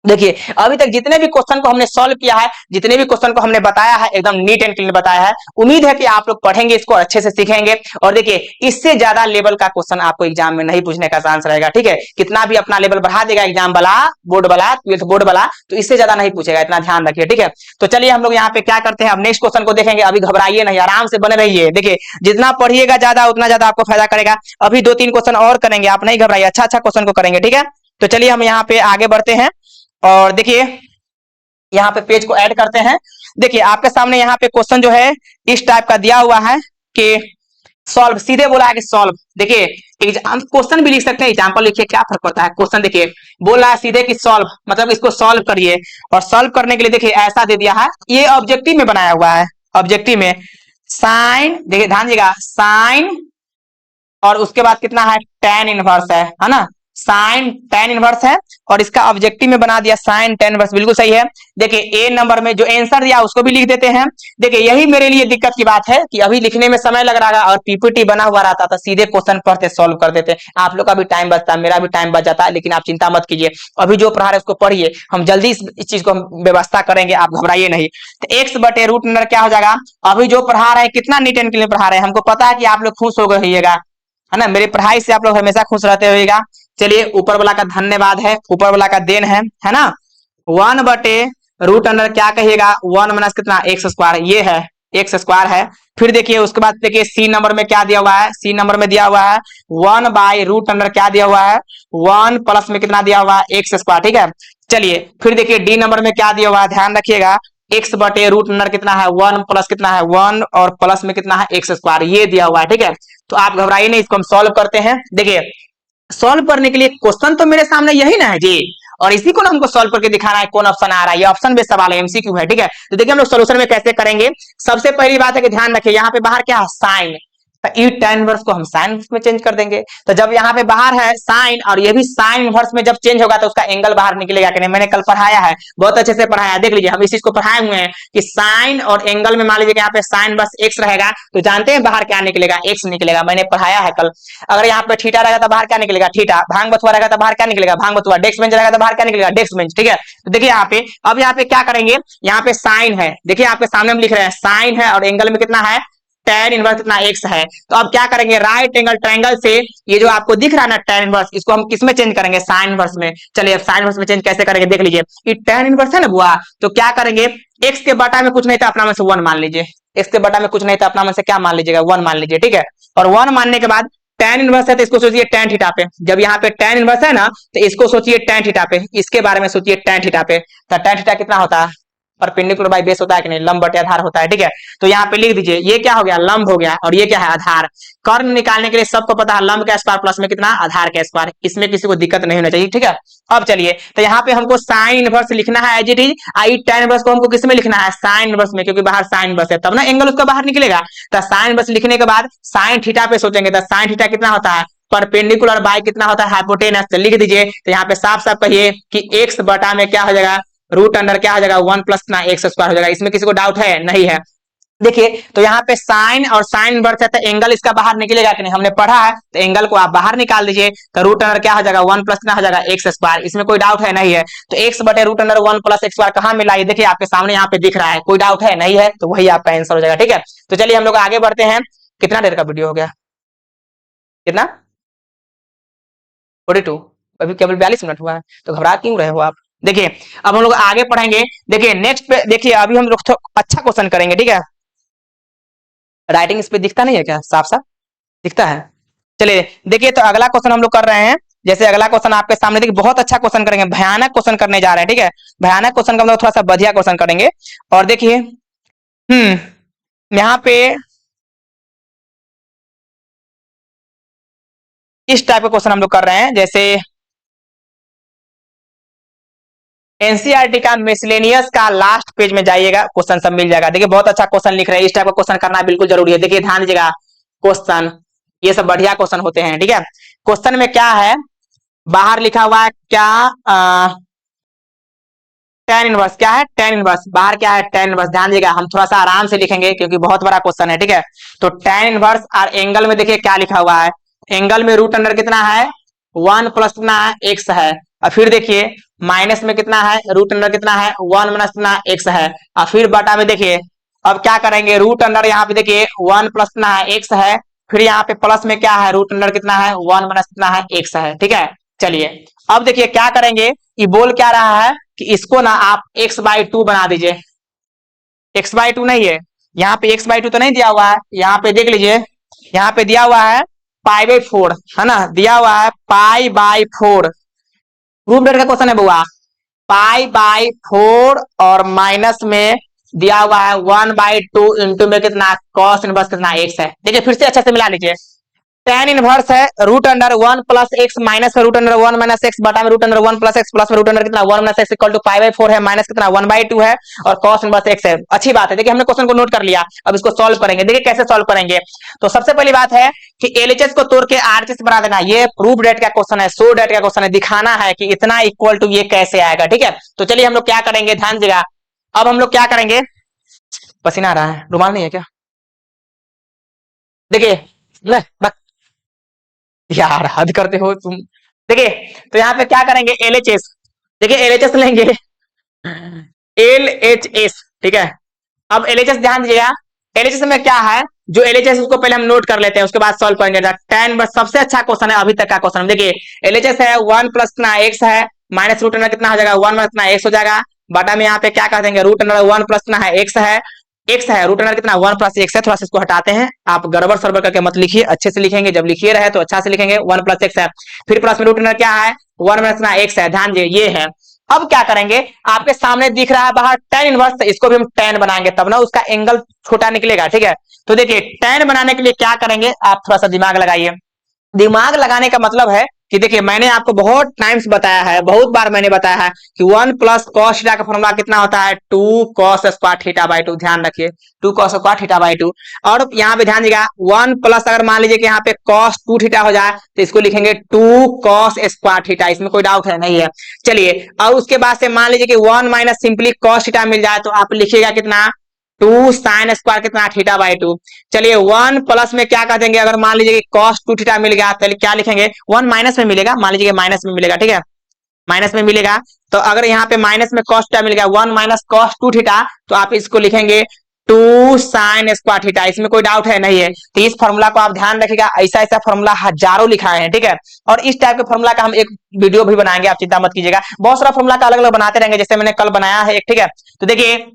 देखिए अभी तक जितने भी क्वेश्चन को हमने सॉल्व किया है, जितने भी क्वेश्चन को हमने बताया है, एकदम नीट एंड क्लीन बताया है। उम्मीद है कि आप लोग पढ़ेंगे इसको अच्छे से सीखेंगे, और देखिए इससे ज्यादा लेवल का क्वेश्चन आपको एग्जाम में नहीं पूछने का चांस रहेगा, ठीक है। कितना भी अपना लेवल बढ़ा देगा एग्जाम वाला, बोर्ड वाला, ट्वेल्थ बोर्ड वाला, तो इससे ज्यादा नहीं पूछेगा, इतना ध्यान रखिए, ठीक है। तो चलिए हम लोग यहाँ पे क्या करते हैं, अब नेक्स्ट क्वेश्चन को देखेंगे, अभी घबराइए नहीं, आराम से बने रहिए। देखिए जितना पढ़िएगा ज्यादा उतना ज्यादा आपको फायदा करेगा। अभी 2-3 क्वेश्चन और करेंगे, आप नहीं घबराइए, अच्छा अच्छा क्वेश्चन को करेंगे, ठीक है। तो चलिए हम यहाँ पे आगे बढ़ते हैं, और देखिए यहाँ पे पेज को ऐड करते हैं। देखिए आपके सामने यहाँ पे क्वेश्चन जो है इस टाइप का दिया हुआ है कि सॉल्व, सीधे बोला है कि सॉल्व। देखिए क्वेश्चन भी लिख सकते हैं, एग्जांपल लिखिए, क्या फर्क पड़ता है। क्वेश्चन देखिए बोला है सीधे कि सॉल्व, मतलब इसको सॉल्व करिए, और सॉल्व करने के लिए देखिए ऐसा दे दिया है, ये ऑब्जेक्टिव में बनाया हुआ है, ऑब्जेक्टिव में साइन, देखिए ध्यान दीजिएगा साइन, और उसके बाद कितना है tan इनवर्स है ना, साइन टेन इनवर्स है और इसका ऑब्जेक्टिव में बना दिया साइन टेन इनवर्स, बिल्कुल सही है। देखिए ए नंबर में जो आंसर दिया उसको भी लिख देते हैं। देखिए यही मेरे लिए दिक्कत की बात है कि अभी लिखने में समय लग रहा है और पीपीटी बना हुआ रहता तो सीधे क्वेश्चन पढ़ते सॉल्व कर देते। आप लोग का भी टाइम बचता, मेरा भी टाइम बच जाता है, लेकिन आप चिंता मत कीजिए, अभी जो पढ़ा रहे उसको पढ़िए, हम जल्दी इस चीज को हम व्यवस्था करेंगे, आप घबराइए नहीं। तो एक्स बटे रूट अंडर क्या हो जाएगा, अभी जो पढ़ा रहे हैं कितना नीट एंड क्लीन पढ़ा रहे हैं, हमको पता है कि आप लोग खुश हो गइएगा, है ना, मेरी पढ़ाई से आप लोग हमेशा खुश रहते होइएगा। चलिए ऊपर वाला का धन्यवाद है, ऊपर वाला का देन है ना। वन बटे रूट अंडर क्या कहिएगा, वन माइनस कितना एक्स स्क्वायर, ये है एक्स स्क्वायर है। फिर देखिए उसके बाद देखिए सी नंबर में क्या दिया हुआ है, सी नंबर में दिया हुआ है वन बाई रूट अंडर क्या दिया हुआ है, वन प्लस में कितना दिया हुआ है एक्स स्क्वायर, ठीक है। चलिए फिर देखिए डी नंबर में क्या दिया हुआ है, ध्यान रखिएगा एक्स बटे रूट अंडर कितना है वन प्लस कितना है वन और प्लस में कितना है एक्स स्क्वायर, ये दिया हुआ है, ठीक है। तो आप घबराइए नहीं, इसको हम सॉल्व करते हैं। देखिए सॉल्व करने के लिए क्वेश्चन तो मेरे सामने यही ना है जी, और इसी को ना हमको सॉल्व करके दिखाना है कौन ऑप्शन आ रहा है, ये ऑप्शन बेस्ड सवाल है, एमसीक्यू है, ठीक है। तो देखिए हम लोग सोल्यूशन में कैसे करेंगे। सबसे पहली बात है कि ध्यान रखिए यहाँ पे बाहर क्या है साइन, तो ई tan इनवर्स को हम साइन में चेंज कर देंगे। तो जब यहाँ पे बाहर है साइन और ये भी साइन इनवर्स में जब चेंज होगा तो उसका एंगल बाहर निकलेगा कि नहीं, मैंने कल पढ़ाया है, बहुत अच्छे से पढ़ाया है, देख लीजिए हम इस चीज को पढ़ाए हुए हैं कि साइन और एंगल में मान लीजिए यहाँ पे साइन बस एक्स रहेगा तो जानते हैं बाहर क्या निकलेगा, एक्स निकलेगा, मैंने पढ़ाया है कल। अगर यहाँ पे थीटा रहेगा तो बाहर क्या निकलेगा, थीटा, भांग बथुआ रहेगा तो बाहर क्या निकलेगा, भांग बथुआ, डेस्क बेंच रहेगा तो बाहर क्या निकलेगा, डेस्क बेंच, ठीक है। तो देखिए यहाँ पे अब यहाँ पे क्या करेंगे, यहाँ पे साइन है, देखिए आपके सामने हम लिख रहे हैं साइन है और एंगल में कितना है tan इनवर्स कितना x है। तो अब क्या करेंगे, राइट एंगल ट्रायंगल से ये जो आपको दिख रहा है ना tan इनवर्स, इसको हम किस में चेंज करेंगे, साइन इनवर्स में। चलिए अब साइन इनवर्स में चेंज कैसे करेंगे देख लीजिए, ये tan इनवर्स है ना बुआ, तो क्या करेंगे x के बटा में कुछ नहीं था अपना में से वन मान लीजिए, x के बटा में कुछ नहीं था अपना में से क्या मान लीजिएगा, वन मान लीजिए, ठीक है। और वन मानने के बाद tan इनवर्स है तो इसको सोचिए tan थीटा पे, जब यहाँ पे tan इनवर्स है ना तो इसको सोचिए tan थीटा पे, इसके बारे में सोचिए tan थीटा पे। तो tan थीटा कितना होता है, परपेंडिकुलर बाई बेस होता है कि नहीं, लंब बटे आधार होता है, ठीक है। तो यहाँ पे लिख दीजिए ये क्या हो गया, लंब हो गया, और ये क्या है आधार। कर्ण निकालने के लिए सबको पता है लंब का स्क्वायर प्लस में कितना आधार का स्क्वायर, इसमें किसी को दिक्कत नहीं होना चाहिए, ठीक है। अब चलिए तो यहाँ पे हमको साइन इनवर्स लिखना है as it is, I tan inverse को हमको किस में लिखना है, साइन इनवर्स में, क्योंकि बाहर साइन इनवर्स है तब ना एंगल उसका बाहर निकलेगा। तो साइन इनवर्स लिखने के बाद साइन थीटा पे सोचेंगे, तो साइन थीटा कितना होता है, परपेंडिकुलर बाय कितना होता है हाइपोटेनस, तो लिख दीजिए। तो यहाँ पे साफ साफ कहिए कि x बटा में क्या हो जाएगा, रूट अंडर क्या हो जाएगा वन प्लस ना एक्स स्क्वायर हो जाएगा, इसमें किसी को डाउट है, नहीं है। देखिए तो यहाँ पे साइन और साइन इनवर्स है तो एंगल इसका बाहर निकलेगा कि नहीं, हमने पढ़ा है, तो एंगल को आप बाहर निकाल दीजिए। तो रूट अंडर क्या हो जाएगा वन प्लस ना हो जाएगा एक्स स्क्वायर, इसमें कोई डाउट है, नहीं है। तो एक्स बटे root under one plus x square कहाँ मिला, ये देखिए आपके सामने यहाँ पे दिख रहा है, कोई डाउट है, नहीं है, तो वही आपका आंसर हो जाएगा, ठीक है। तो चलिए हम लोग आगे बढ़ते हैं। कितना देर का वीडियो हो गया, कितना 42, अभी केवल 42 मिनट हुआ है, तो घबरा क्यों रहे हो आप। देखिए अब हम लोग आगे पढ़ेंगे। देखिए नेक्स्ट पे देखिए अभी हम लोग अच्छा क्वेश्चन करेंगे, ठीक है। राइटिंग इस पे दिखता नहीं है क्या, साफ साफ दिखता है। चलिए देखिए तो अगला क्वेश्चन हम लोग कर रहे हैं। जैसे अगला क्वेश्चन आपके सामने देखिए बहुत अच्छा क्वेश्चन करेंगे, भयानक क्वेश्चन करने जा रहे हैं, ठीक है। भयानक क्वेश्चन का हम लोग थोड़ा सा बढ़िया क्वेश्चन करेंगे। और देखिए यहाँ पे इस टाइप का क्वेश्चन हम लोग कर रहे हैं, जैसे एनसीईआरटी का मिसलेनियस का लास्ट पेज में जाइएगा, क्वेश्चन सब मिल जाएगा। देखिए बहुत अच्छा क्वेश्चन लिख रहे हैं, इस टाइप का क्वेश्चन करना बिल्कुल जरूरी है। देखिए ध्यान दीजिएगा क्वेश्चन, ये सब बढ़िया क्वेश्चन होते हैं, ठीक है। क्वेश्चन में क्या है, बाहर लिखा हुआ है क्या, tan इनवर्स क्या है, tan इनवर्स बाहर क्या है, tan इनवर्स। ध्यान दीजिएगा हम थोड़ा सा आराम से लिखेंगे क्योंकि बहुत बड़ा क्वेश्चन है, ठीक है। तो tan इनवर्स और एंगल में देखिए क्या लिखा हुआ है, एंगल में रूट अंडर कितना है वन प्लस कितना है एक्स है, और फिर देखिए माइनस में कितना है रूट अंडर कितना है वन माइनस कितना एक्स है, और फिर बटा में देखिए अब क्या करेंगे, रूट अंडर यहाँ पे देखिए वन प्लस कितना है एक्स है, फिर यहाँ पे प्लस में क्या है रूट अंडर कितना है वन माइनस कितना है एक्स है, ठीक है। चलिए अब देखिए क्या करेंगे, ये बोल क्या रहा है कि इसको ना आप x बाई टू बना दीजिए। x बाई टू नहीं है, यहाँ पे x बाई टू तो नहीं दिया हुआ है, यहाँ पे देख लीजिए यहाँ पे दिया हुआ है पाई बाई फोर, है ना, दिया हुआ है pi by four, proof that का क्वेश्चन है बुआ, पाई बाई फोर और माइनस में दिया हुआ है वन बाई टू इंटू में कितना कॉस इनवर्स कितना एक्स है। देखिए फिर से अच्छे से मिला लीजिए, tan इनवर्स है root under 1 plus x minus root under 1 minus x बटा में root under 1 plus x plus में रूट अंडर कितना 1 minus x equal to pi by 4 है माइनस कितना 1/2 है और cos इनवर्स एक्स है। अच्छी बात है। देखिए हमने क्वेश्चन को नोट कर लिया, अब इसको सॉल्व करेंगे। देखिए कैसे सॉल्व करेंगे। तो सबसे पहली बात है कि एलएचएस को तोड़ के आरएचएस बना देना। ये प्रूफ डेट का क्वेश्चन है, सो डेट का क्वेश्चन है, दिखाना है कि इतना इक्वल टू ये कैसे आएगा। ठीक है, तो चलिए हम लोग क्या करेंगे, ध्यान दीजिएगा। अब हम लोग क्या करेंगे, पसीना आ रहा है, रुमाल नहीं है क्या? देखिए यार हद करते हो तुम। देखिए तो यहाँ पे क्या करेंगे, एलएचएस, देखिए एलएचएस लेंगे, एलएचएस। ठीक है, अब एलएचएस ध्यान दीजिएगा, एलएचएस में क्या है, जो एलएचएस उसको पहले हम नोट कर लेते हैं, उसके बाद सॉल्व करेंगे। टेन बस सबसे अच्छा क्वेश्चन है अभी तक का क्वेश्चन। देखिए एलएचएस है 1 प्लस कितना एक्स है माइनस रूट अंडर कितना हो जाएगा 1 माइनस कितना एक्स हो जाएगा बटा में यहाँ पे क्या कर देंगे रूट अंडर 1 प्लस कितना है एक्स है रूट अंडर कितना 1 प्लस एक्स है। थोड़ा सा इसको हटाते हैं, आप गड़बड़ सरबड़ करके मत लिखिए, अच्छे से लिखेंगे, जब लिखिए रहे तो अच्छा से लिखेंगे। 1 प्लस एक्स है, फिर प्लस में रूट अंडर क्या है 1 माइनस कितना एक्स है, ध्यान दीजिए ये है। अब क्या करेंगे, आपके सामने दिख रहा है बाहर tan इनवर्स, इसको भी हम tan बनाएंगे तब ना उसका एंगल छोटा निकलेगा। ठीक है, तो देखिए tan बनाने के लिए क्या करेंगे, आप थोड़ा सा दिमाग लगाइए। दिमाग लगाने का मतलब है कि देखिए मैंने आपको बहुत टाइम्स बताया है, बहुत बार मैंने बताया है कि 1 प्लस कॉस थीटा का फॉर्मूला कितना होता है 2 कॉस स्क्वायर थीटा बाई 2। ध्यान रखिए 2 कॉस स्क्वायर थीटा बाई 2। और यहाँ पे ध्यान दीजिएगा 1 प्लस अगर मान लीजिए कि यहाँ पे कॉस 2 थीटा हो जाए तो इसको लिखेंगे 2 कॉस स्क्वायर थीटा, इसमें कोई डाउट है नहीं है। चलिए, और उसके बाद से मान लीजिए कि 1 माइनस सिंपली कॉस थीटा मिल जाए तो आप लिखिएगा कितना 2 साइन स्क्वायर कितना थीटा बाई 2। चलिए 1 प्लस में क्या कर देंगे, अगर मान लीजिए कि cos 2 थीटा मिल गया तो क्या लिखेंगे, 1 माइनस में मिलेगा, मान लीजिए माइनस में मिलेगा। ठीक है, माइनस में मिलेगा तो अगर यहाँ पे माइनस में cos थीटा मिल गया 1 माइनस cos 2 थीटा तो आप इसको लिखेंगे 2 साइन स्क्वायर थीटा, इसमें कोई डाउट है नहीं है। तो इस फॉर्मूला को आप ध्यान रखिएगा, ऐसा ऐसा फॉर्मूला हजारों लिखाए हैं। ठीक है, और इस टाइप के फॉर्मूला का हम एक वीडियो भी बनाएंगे, आप चिंता मत कीजिएगा। बहुत सारा फॉर्मूला का अलग अलग बनाते रहेंगे, जैसे मैंने कल बनाया है एक। ठीक है, तो देखिए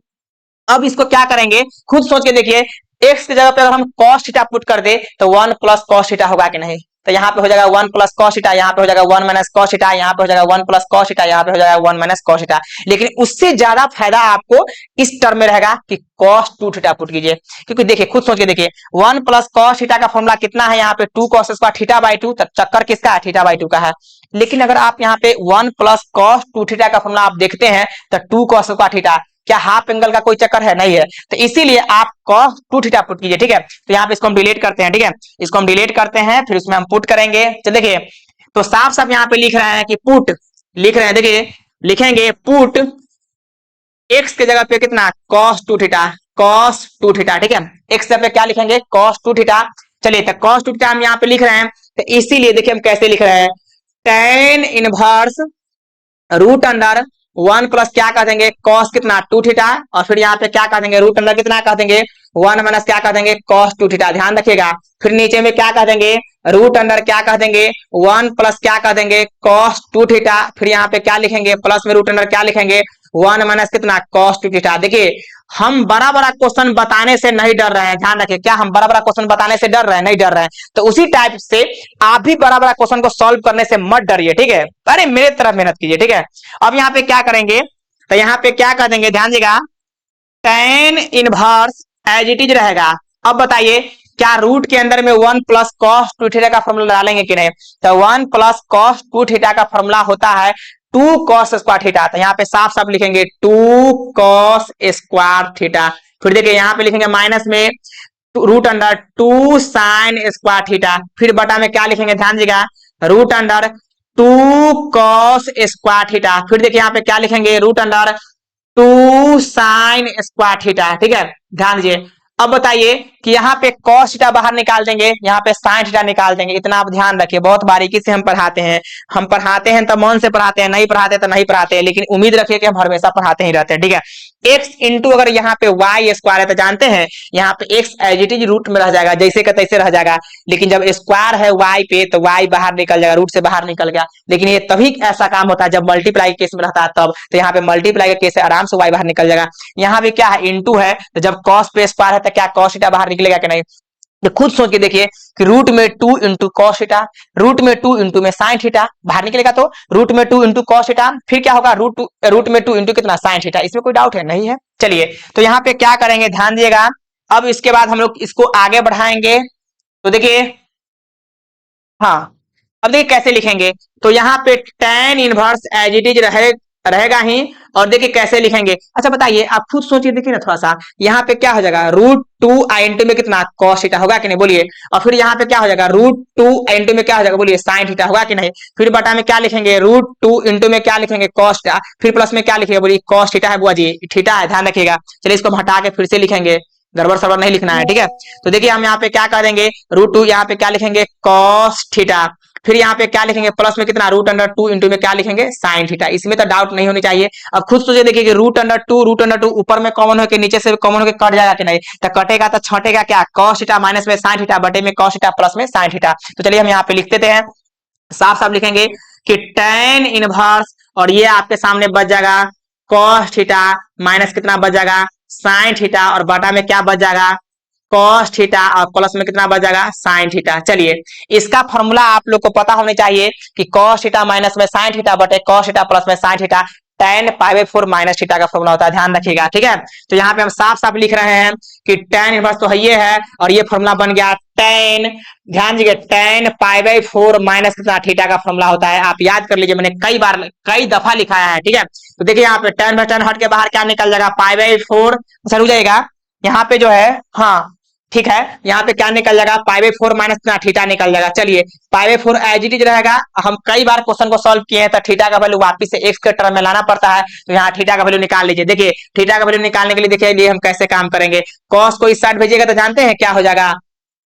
अब इसको क्या करेंगे, खुद सोच के देखिए, एक्स की जगह पे अगर हम cos थीटा पुट कर दे तो 1 प्लस cos थीटा होगा कि नहीं। तो यहाँ पे हो जाएगा 1 प्लस cos थीटा, यहाँ पे हो जाएगा 1 माइनस cos थीटा, यहाँ पे हो जाएगा 1 प्लस cos थीटा, यहाँ पे हो जाएगा 1 माइनस cos थीटा। लेकिन उससे ज्यादा फायदा आपको इस टर्म में रहेगा कि cos 2 थीटा पुट कीजिए, क्योंकि देखिए खुद सोच के देखिए 1 प्लस cos थीटा का फॉर्मूला कितना है यहाँ पे 2 cos स्क्वायर थीटा बाई 2, चक्कर किसका है थीटा बाई 2 का है। लेकिन अगर आप यहाँ पे 1 प्लस cos 2 थीटा का फॉर्मूला आप देखते हैं तो 2 cos स्क्वायर थीटा, क्या हाफ एंगल का कोई चक्कर है नहीं है। तो इसीलिए आप cos 2 थीटा पुट कीजिए। ठीक है, तो यहाँ पे इसको हम डिलीट करते हैं। ठीक है, इसको हम डिलीट करते हैं, फिर उसमें हम पुट करेंगे। तो देखिए तो साफ साफ यहाँ पे लिख रहे हैं कि पुट लिख रहे हैं, देखिए लिखेंगे पुट एक्स के जगह पे कितना cos 2 थीटा, cos 2 थीटा। ठीक है, एक्स पे क्या लिखेंगे cos 2 थीटा। चलिए तो cos 2 थीटा हम यहाँ पे लिख रहे हैं, तो इसीलिए देखिए हम कैसे लिख रहे हैं, tan inverse root under 1 plus क्या कर देंगे cos कितना 2 थीटा, और फिर यहाँ पे क्या कर देंगे रूट अंडर कितना कर देंगे 1 माइनस क्या कर देंगे cos 2 थीटा। ध्यान रखिएगा, फिर नीचे में क्या कर देंगे रूट अंडर क्या कर देंगे 1 प्लस क्या कर देंगे cos 2 थीटा, फिर यहाँ पे क्या लिखेंगे प्लस में रूट अंडर क्या लिखेंगे 1 माइनस कितना cos 2 थीटा। देखिए हम बड़ा बड़ा क्वेश्चन बताने से नहीं डर रहे हैं, ध्यान रखिए, क्या हम बड़ा बड़ा क्वेश्चन बताने से डर रहे हैं, नहीं डर रहे हैं। तो उसी टाइप से आप भी बड़ा बड़ा क्वेश्चन को सॉल्व करने से मत डरिए। ठीक है, अरे मेरे तरफ मेहनत कीजिए। ठीक है, अब यहाँ पे क्या करेंगे, तो यहाँ पे क्या कर देंगे, ध्यान दीजिएगा tan inverse as it is रहेगा। अब बताइए क्या रूट के अंदर में 1 प्लस cos 2 थीटा का फॉर्मूला डालेंगे कि नहीं। तो 1 प्लस cos 2 थीटा का फॉर्मूला होता है 2 cos स्क्वायर थीटा। तो यहाँ पे साफ साफ लिखेंगे 2 cos स्क्वायर थीटा। फिर देखिए यहाँ पे लिखेंगे माइनस में root under 2 sine square theta, फिर बटा में क्या लिखेंगे ध्यान दीजिएगा root under 2 cos square theta, फिर देखिए यहाँ पे क्या लिखेंगे root under 2 sine square theta. ठीक है, ध्यान दीजिए। अब बताइए कि यहाँ पे cos थीटा बाहर निकाल देंगे, यहाँ पे sin थीटा निकाल देंगे। इतना आप ध्यान रखिए, बहुत बारीकी से हम पढ़ाते हैं, हम पढ़ाते हैं तो मन से पढ़ाते हैं, नहीं पढ़ाते तो नहीं पढ़ाते हैं, लेकिन उम्मीद रखिए कि हम हमेशा पढ़ाते ही रहते हैं। ठीक है, x इंटू अगर यहाँ पे y स्क्वायर है तो जानते हैं यहाँ पे x as it is root में रह जाएगा, जैसे का तैसे रह जाएगा। लेकिन जब स्क्वायर है y पे तो y बाहर निकल जाएगा, रूट से बाहर निकल गया। लेकिन ये तभी ऐसा काम होता है जब मल्टीप्लाई के केस में रहता है तब। तो यहाँ पे मल्टीप्लाई के केस से आराम से y बाहर निकल जाएगा। यहाँ पे क्या है इंटू है, तो जब cos पे स्क्वायर है तो क्या cos थीटा बाहर निकलेगा कि नहीं। तो खुद सोच के देखिए कि रूट में 2 इंटू cos थीटा, रूट में 2 इंटू में sin थीटा बाहर निकलेगा, तो रूट में 2 इंटू cos थीटा, फिर क्या होगा रूट में 2 इंटू कितना sin थीटा। इसमें कोई डाउट है नहीं है। चलिए तो यहाँ पे क्या करेंगे ध्यान दिएगा, अब इसके बाद हम लोग इसको आगे बढ़ाएंगे। तो देखिए हाँ, अब देखिए कैसे लिखेंगे। तो यहाँ पे tan inverse as it is रहेगा ही। और देखिए कैसे लिखेंगे। अच्छा बताइए, आप खुद सोचिए, देखिए ना थोड़ा सा, यहाँ पे क्या हो जाएगा, √2 में कितना cos थीटा होगा कि नहीं बोलिए। और फिर यहाँ पे क्या हो जाएगा, √2 में क्या हो जाएगा बोलिए, sin थीटा होगा कि नहीं। फिर बटा में क्या लिखेंगे, √2 में क्या लिखेंगे, cos थीटा। फिर प्लस में क्या लिखेंगे बोलिए, cos थीटा है बुआ जी, थीटा है, ध्यान रखिएगा। चलिए इसको हम हटा के फिर से लिखेंगे, गड़बड़ सड़बड़ नहीं लिखना है, ठीक है। तो देखिए हम यहाँ पे क्या कर देंगे, √2 यहाँ पे क्या लिखेंगे, cos थीटा। फिर यहाँ पे क्या लिखेंगे, प्लस में कितना, √2 इंटू में क्या लिखेंगे, sin थीटा। इसमें तो डाउट नहीं होनी चाहिए। अब खुद सोचे देखिए कि √2 ऊपर में कॉमन होकर नीचे से कॉमन होकर कट जाएगा कि नहीं। तो कटेगा तो छटेगा क्या, cos थीटा माइनस में sin थीटा बटे में cos थीटा प्लस में sin थीटा। तो चलिए हम यहाँ पे लिख देते हैं, साफ साफ लिखेंगे कि tan इनवर्स, और ये आपके सामने बच जाएगा cos थीटा माइनस कितना बच जाएगा, sin थीटा, और बटा में क्या बच जाएगा, cos थीटा, और प्लस में कितना बच जाएगा, sin थीटा। चलिए इसका फॉर्मूला आप लोग को पता होना चाहिए कि cos थीटा माइनस में sin थीटा बटे cos थीटा प्लस में sin theta tan π/4 minus theta का फॉर्मूला होता है, ध्यान रखिएगा, ठीक है। तो यहाँ पे हम साफ साफ लिख रहे हैं कि tan इनवर्स तो ये है, और ये फॉर्मूला बन गया tan, ध्यान दीजिए, tan π/4 माइनस कितना थीटा का फॉर्मूला होता है। आप याद कर लीजिए, मैंने कई बार कई दफा लिखाया है, ठीक है। तो देखिए यहाँ पे tan बाय tan हट के बाहर क्या निकल जाएगा, π/4, सर हो जाएगा यहाँ पे जो है, हाँ ठीक है, यहाँ पे क्या निकल जाएगा, π/4 माइनस कितना थीटा निकल जाएगा। चलिए π/4 एज इट इज रहेगा। हम कई बार क्वेश्चन को सॉल्व किए हैं, तो थीटा का वैल्यू वापस से x के टर्म में लाना पड़ता है। तो यहाँ थीटा का वैल्यू निकाल लीजिए। देखिए थीटा का वैल्यू निकालने के लिए देखिए ये हम कैसे काम करेंगे, cos को इस साइड भेजिएगा तो जानते हैं क्या हो जाएगा,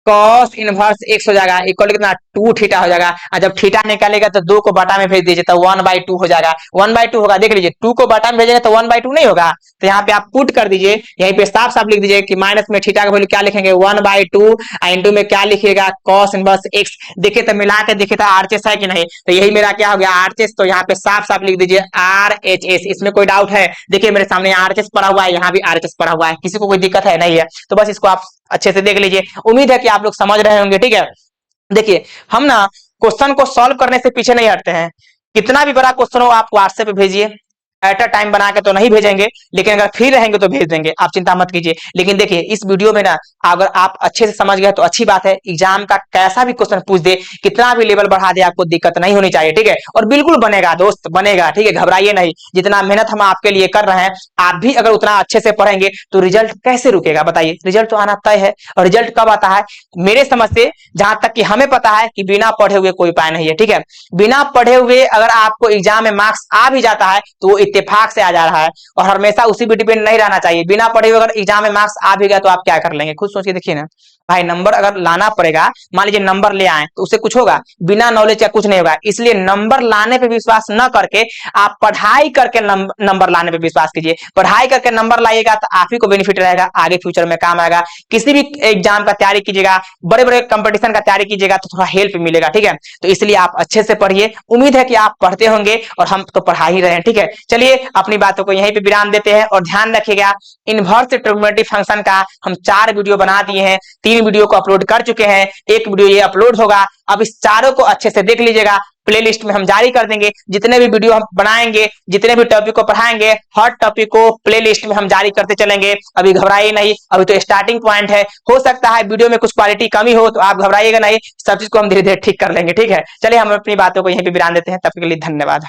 cos इनवर्स x हो जाएगा, इक्वल कितना 2 थीटा हो जाएगा। और जब थीटा निकालेगा तो 2 को बटा में भेज दीजिए, तो 1/2 हो जाएगा, 1/2 होगा। देख लीजिए 2 को बटा में भेजेंगे तो 1/2 नहीं होगा। तो यहाँ पे आप पुट कर दीजिए, यहीं पे साफ साफ लिख दीजिए कि माइनस में थीटा का वैल्यू क्या लिखेंगे, 1/2, इंटू में क्या लिखिएगा, cos इनवर्स x। देखिए तो मिला के देखिए तो RHS है कि नहीं। तो यही मेरा क्या हो गया, RHS। तो यहाँ पे साफ साफ लिख दीजिए RHS। इसमें कोई डाउट है, देखिए मेरे सामने RHS पड़ा हुआ है, यहाँ भी RHS पड़ा हुआ है, किसी को कोई दिक्कत है नहीं है। तो बस इसको आप अच्छे से देख लीजिए, उम्मीद है कि आप लोग समझ रहे होंगे, ठीक है। देखिए हम ना क्वेश्चन को सॉल्व करने से पीछे नहीं हटते हैं। कितना भी बड़ा क्वेश्चन हो आप व्हाट्सएप पे भेजिए, एट अ टाइम बना के तो नहीं भेजेंगे, लेकिन अगर फ्री रहेंगे तो भेज देंगे, आप चिंता मत कीजिए। लेकिन देखिए इस वीडियो में ना अगर आप अच्छे से समझ गए तो अच्छी बात है। एग्जाम का कैसा भी क्वेश्चन पूछ दे, कितना भी लेवल बढ़ा दे, आपको दिक्कत नहीं होनी चाहिए, ठीक है। और बिल्कुल बनेगा दोस्त, बनेगा, ठीक है, घबराइए नहीं। जितना मेहनत हम आपके लिए कर रहे हैं, आप भी अगर उतना अच्छे से पढ़ेंगे तो रिजल्ट कैसे रुकेगा बताइए। रिजल्ट तो आना तय है। और रिजल्ट कब आता है, मेरे समझ से जहां तक कि हमें पता है कि बिना पढ़े हुए कोई उपाय नहीं है, ठीक है। बिना पढ़े हुए अगर आपको एग्जाम में मार्क्स आ भी जाता है तो वो इत्तेफाक से आ जा रहा है, और हमेशा उसी पे डिपेंड नहीं रहना चाहिए। बिना पढ़े हुए अगर एग्जाम में मार्क्स आ भी गया तो आप क्या कर लेंगे, खुद सोच के देखिए ना भाई। नंबर अगर लाना पड़ेगा, मान लीजिए नंबर ले आए तो उससे कुछ होगा, बिना नॉलेज का कुछ नहीं होगा। इसलिए नंबर लाने पे विश्वास न करके आप पढ़ाई करके नंबर लाने पे विश्वास कीजिए। पढ़ाई करके नंबर लाइएगा तो आप ही को बेनिफिट रहेगा, आगे फ्यूचर में काम आएगा। किसी भी एग्जाम का तैयारी कीजिएगा, बड़े बड़े कंपटीशन का तैयारी कीजिएगा तो थोड़ा हेल्प मिलेगा, ठीक है। तो इसलिए आप अच्छे से पढ़िए, उम्मीद है कि आप पढ़ते होंगे, और हम तो पढ़ा ही रहे हैं, ठीक है। चलिए अपनी बातों को यहीं पे विराम देते हैं, और ध्यान रखिएगा इनवर्स ट्रिग्नोमेट्री फंक्शन का हम 4 वीडियो बना दिए हैं, 3 वीडियो को अपलोड कर चुके हैं, 1 वीडियो ये अपलोड होगा। अब इस चारों को अच्छे से देख लीजिएगा, प्लेलिस्ट में हम जारी कर देंगे। जितने भी वीडियो हम बनाएंगे, जितने भी टॉपिक को पढ़ाएंगे, हर टॉपिक को प्लेलिस्ट में हम जारी करते चलेंगे। अभी घबराइए नहीं, अभी तो स्टार्टिंग पॉइंट है। हो सकता है वीडियो में कुछ क्वालिटी कमी हो तो आप घबराइएगा नहीं, सब चीज को हम धीरे धीरे ठीक कर लेंगे, ठीक है। चलिए हम अपनी बातों को यहीं पे विराम देते हैं, तब तक के लिए धन्यवाद।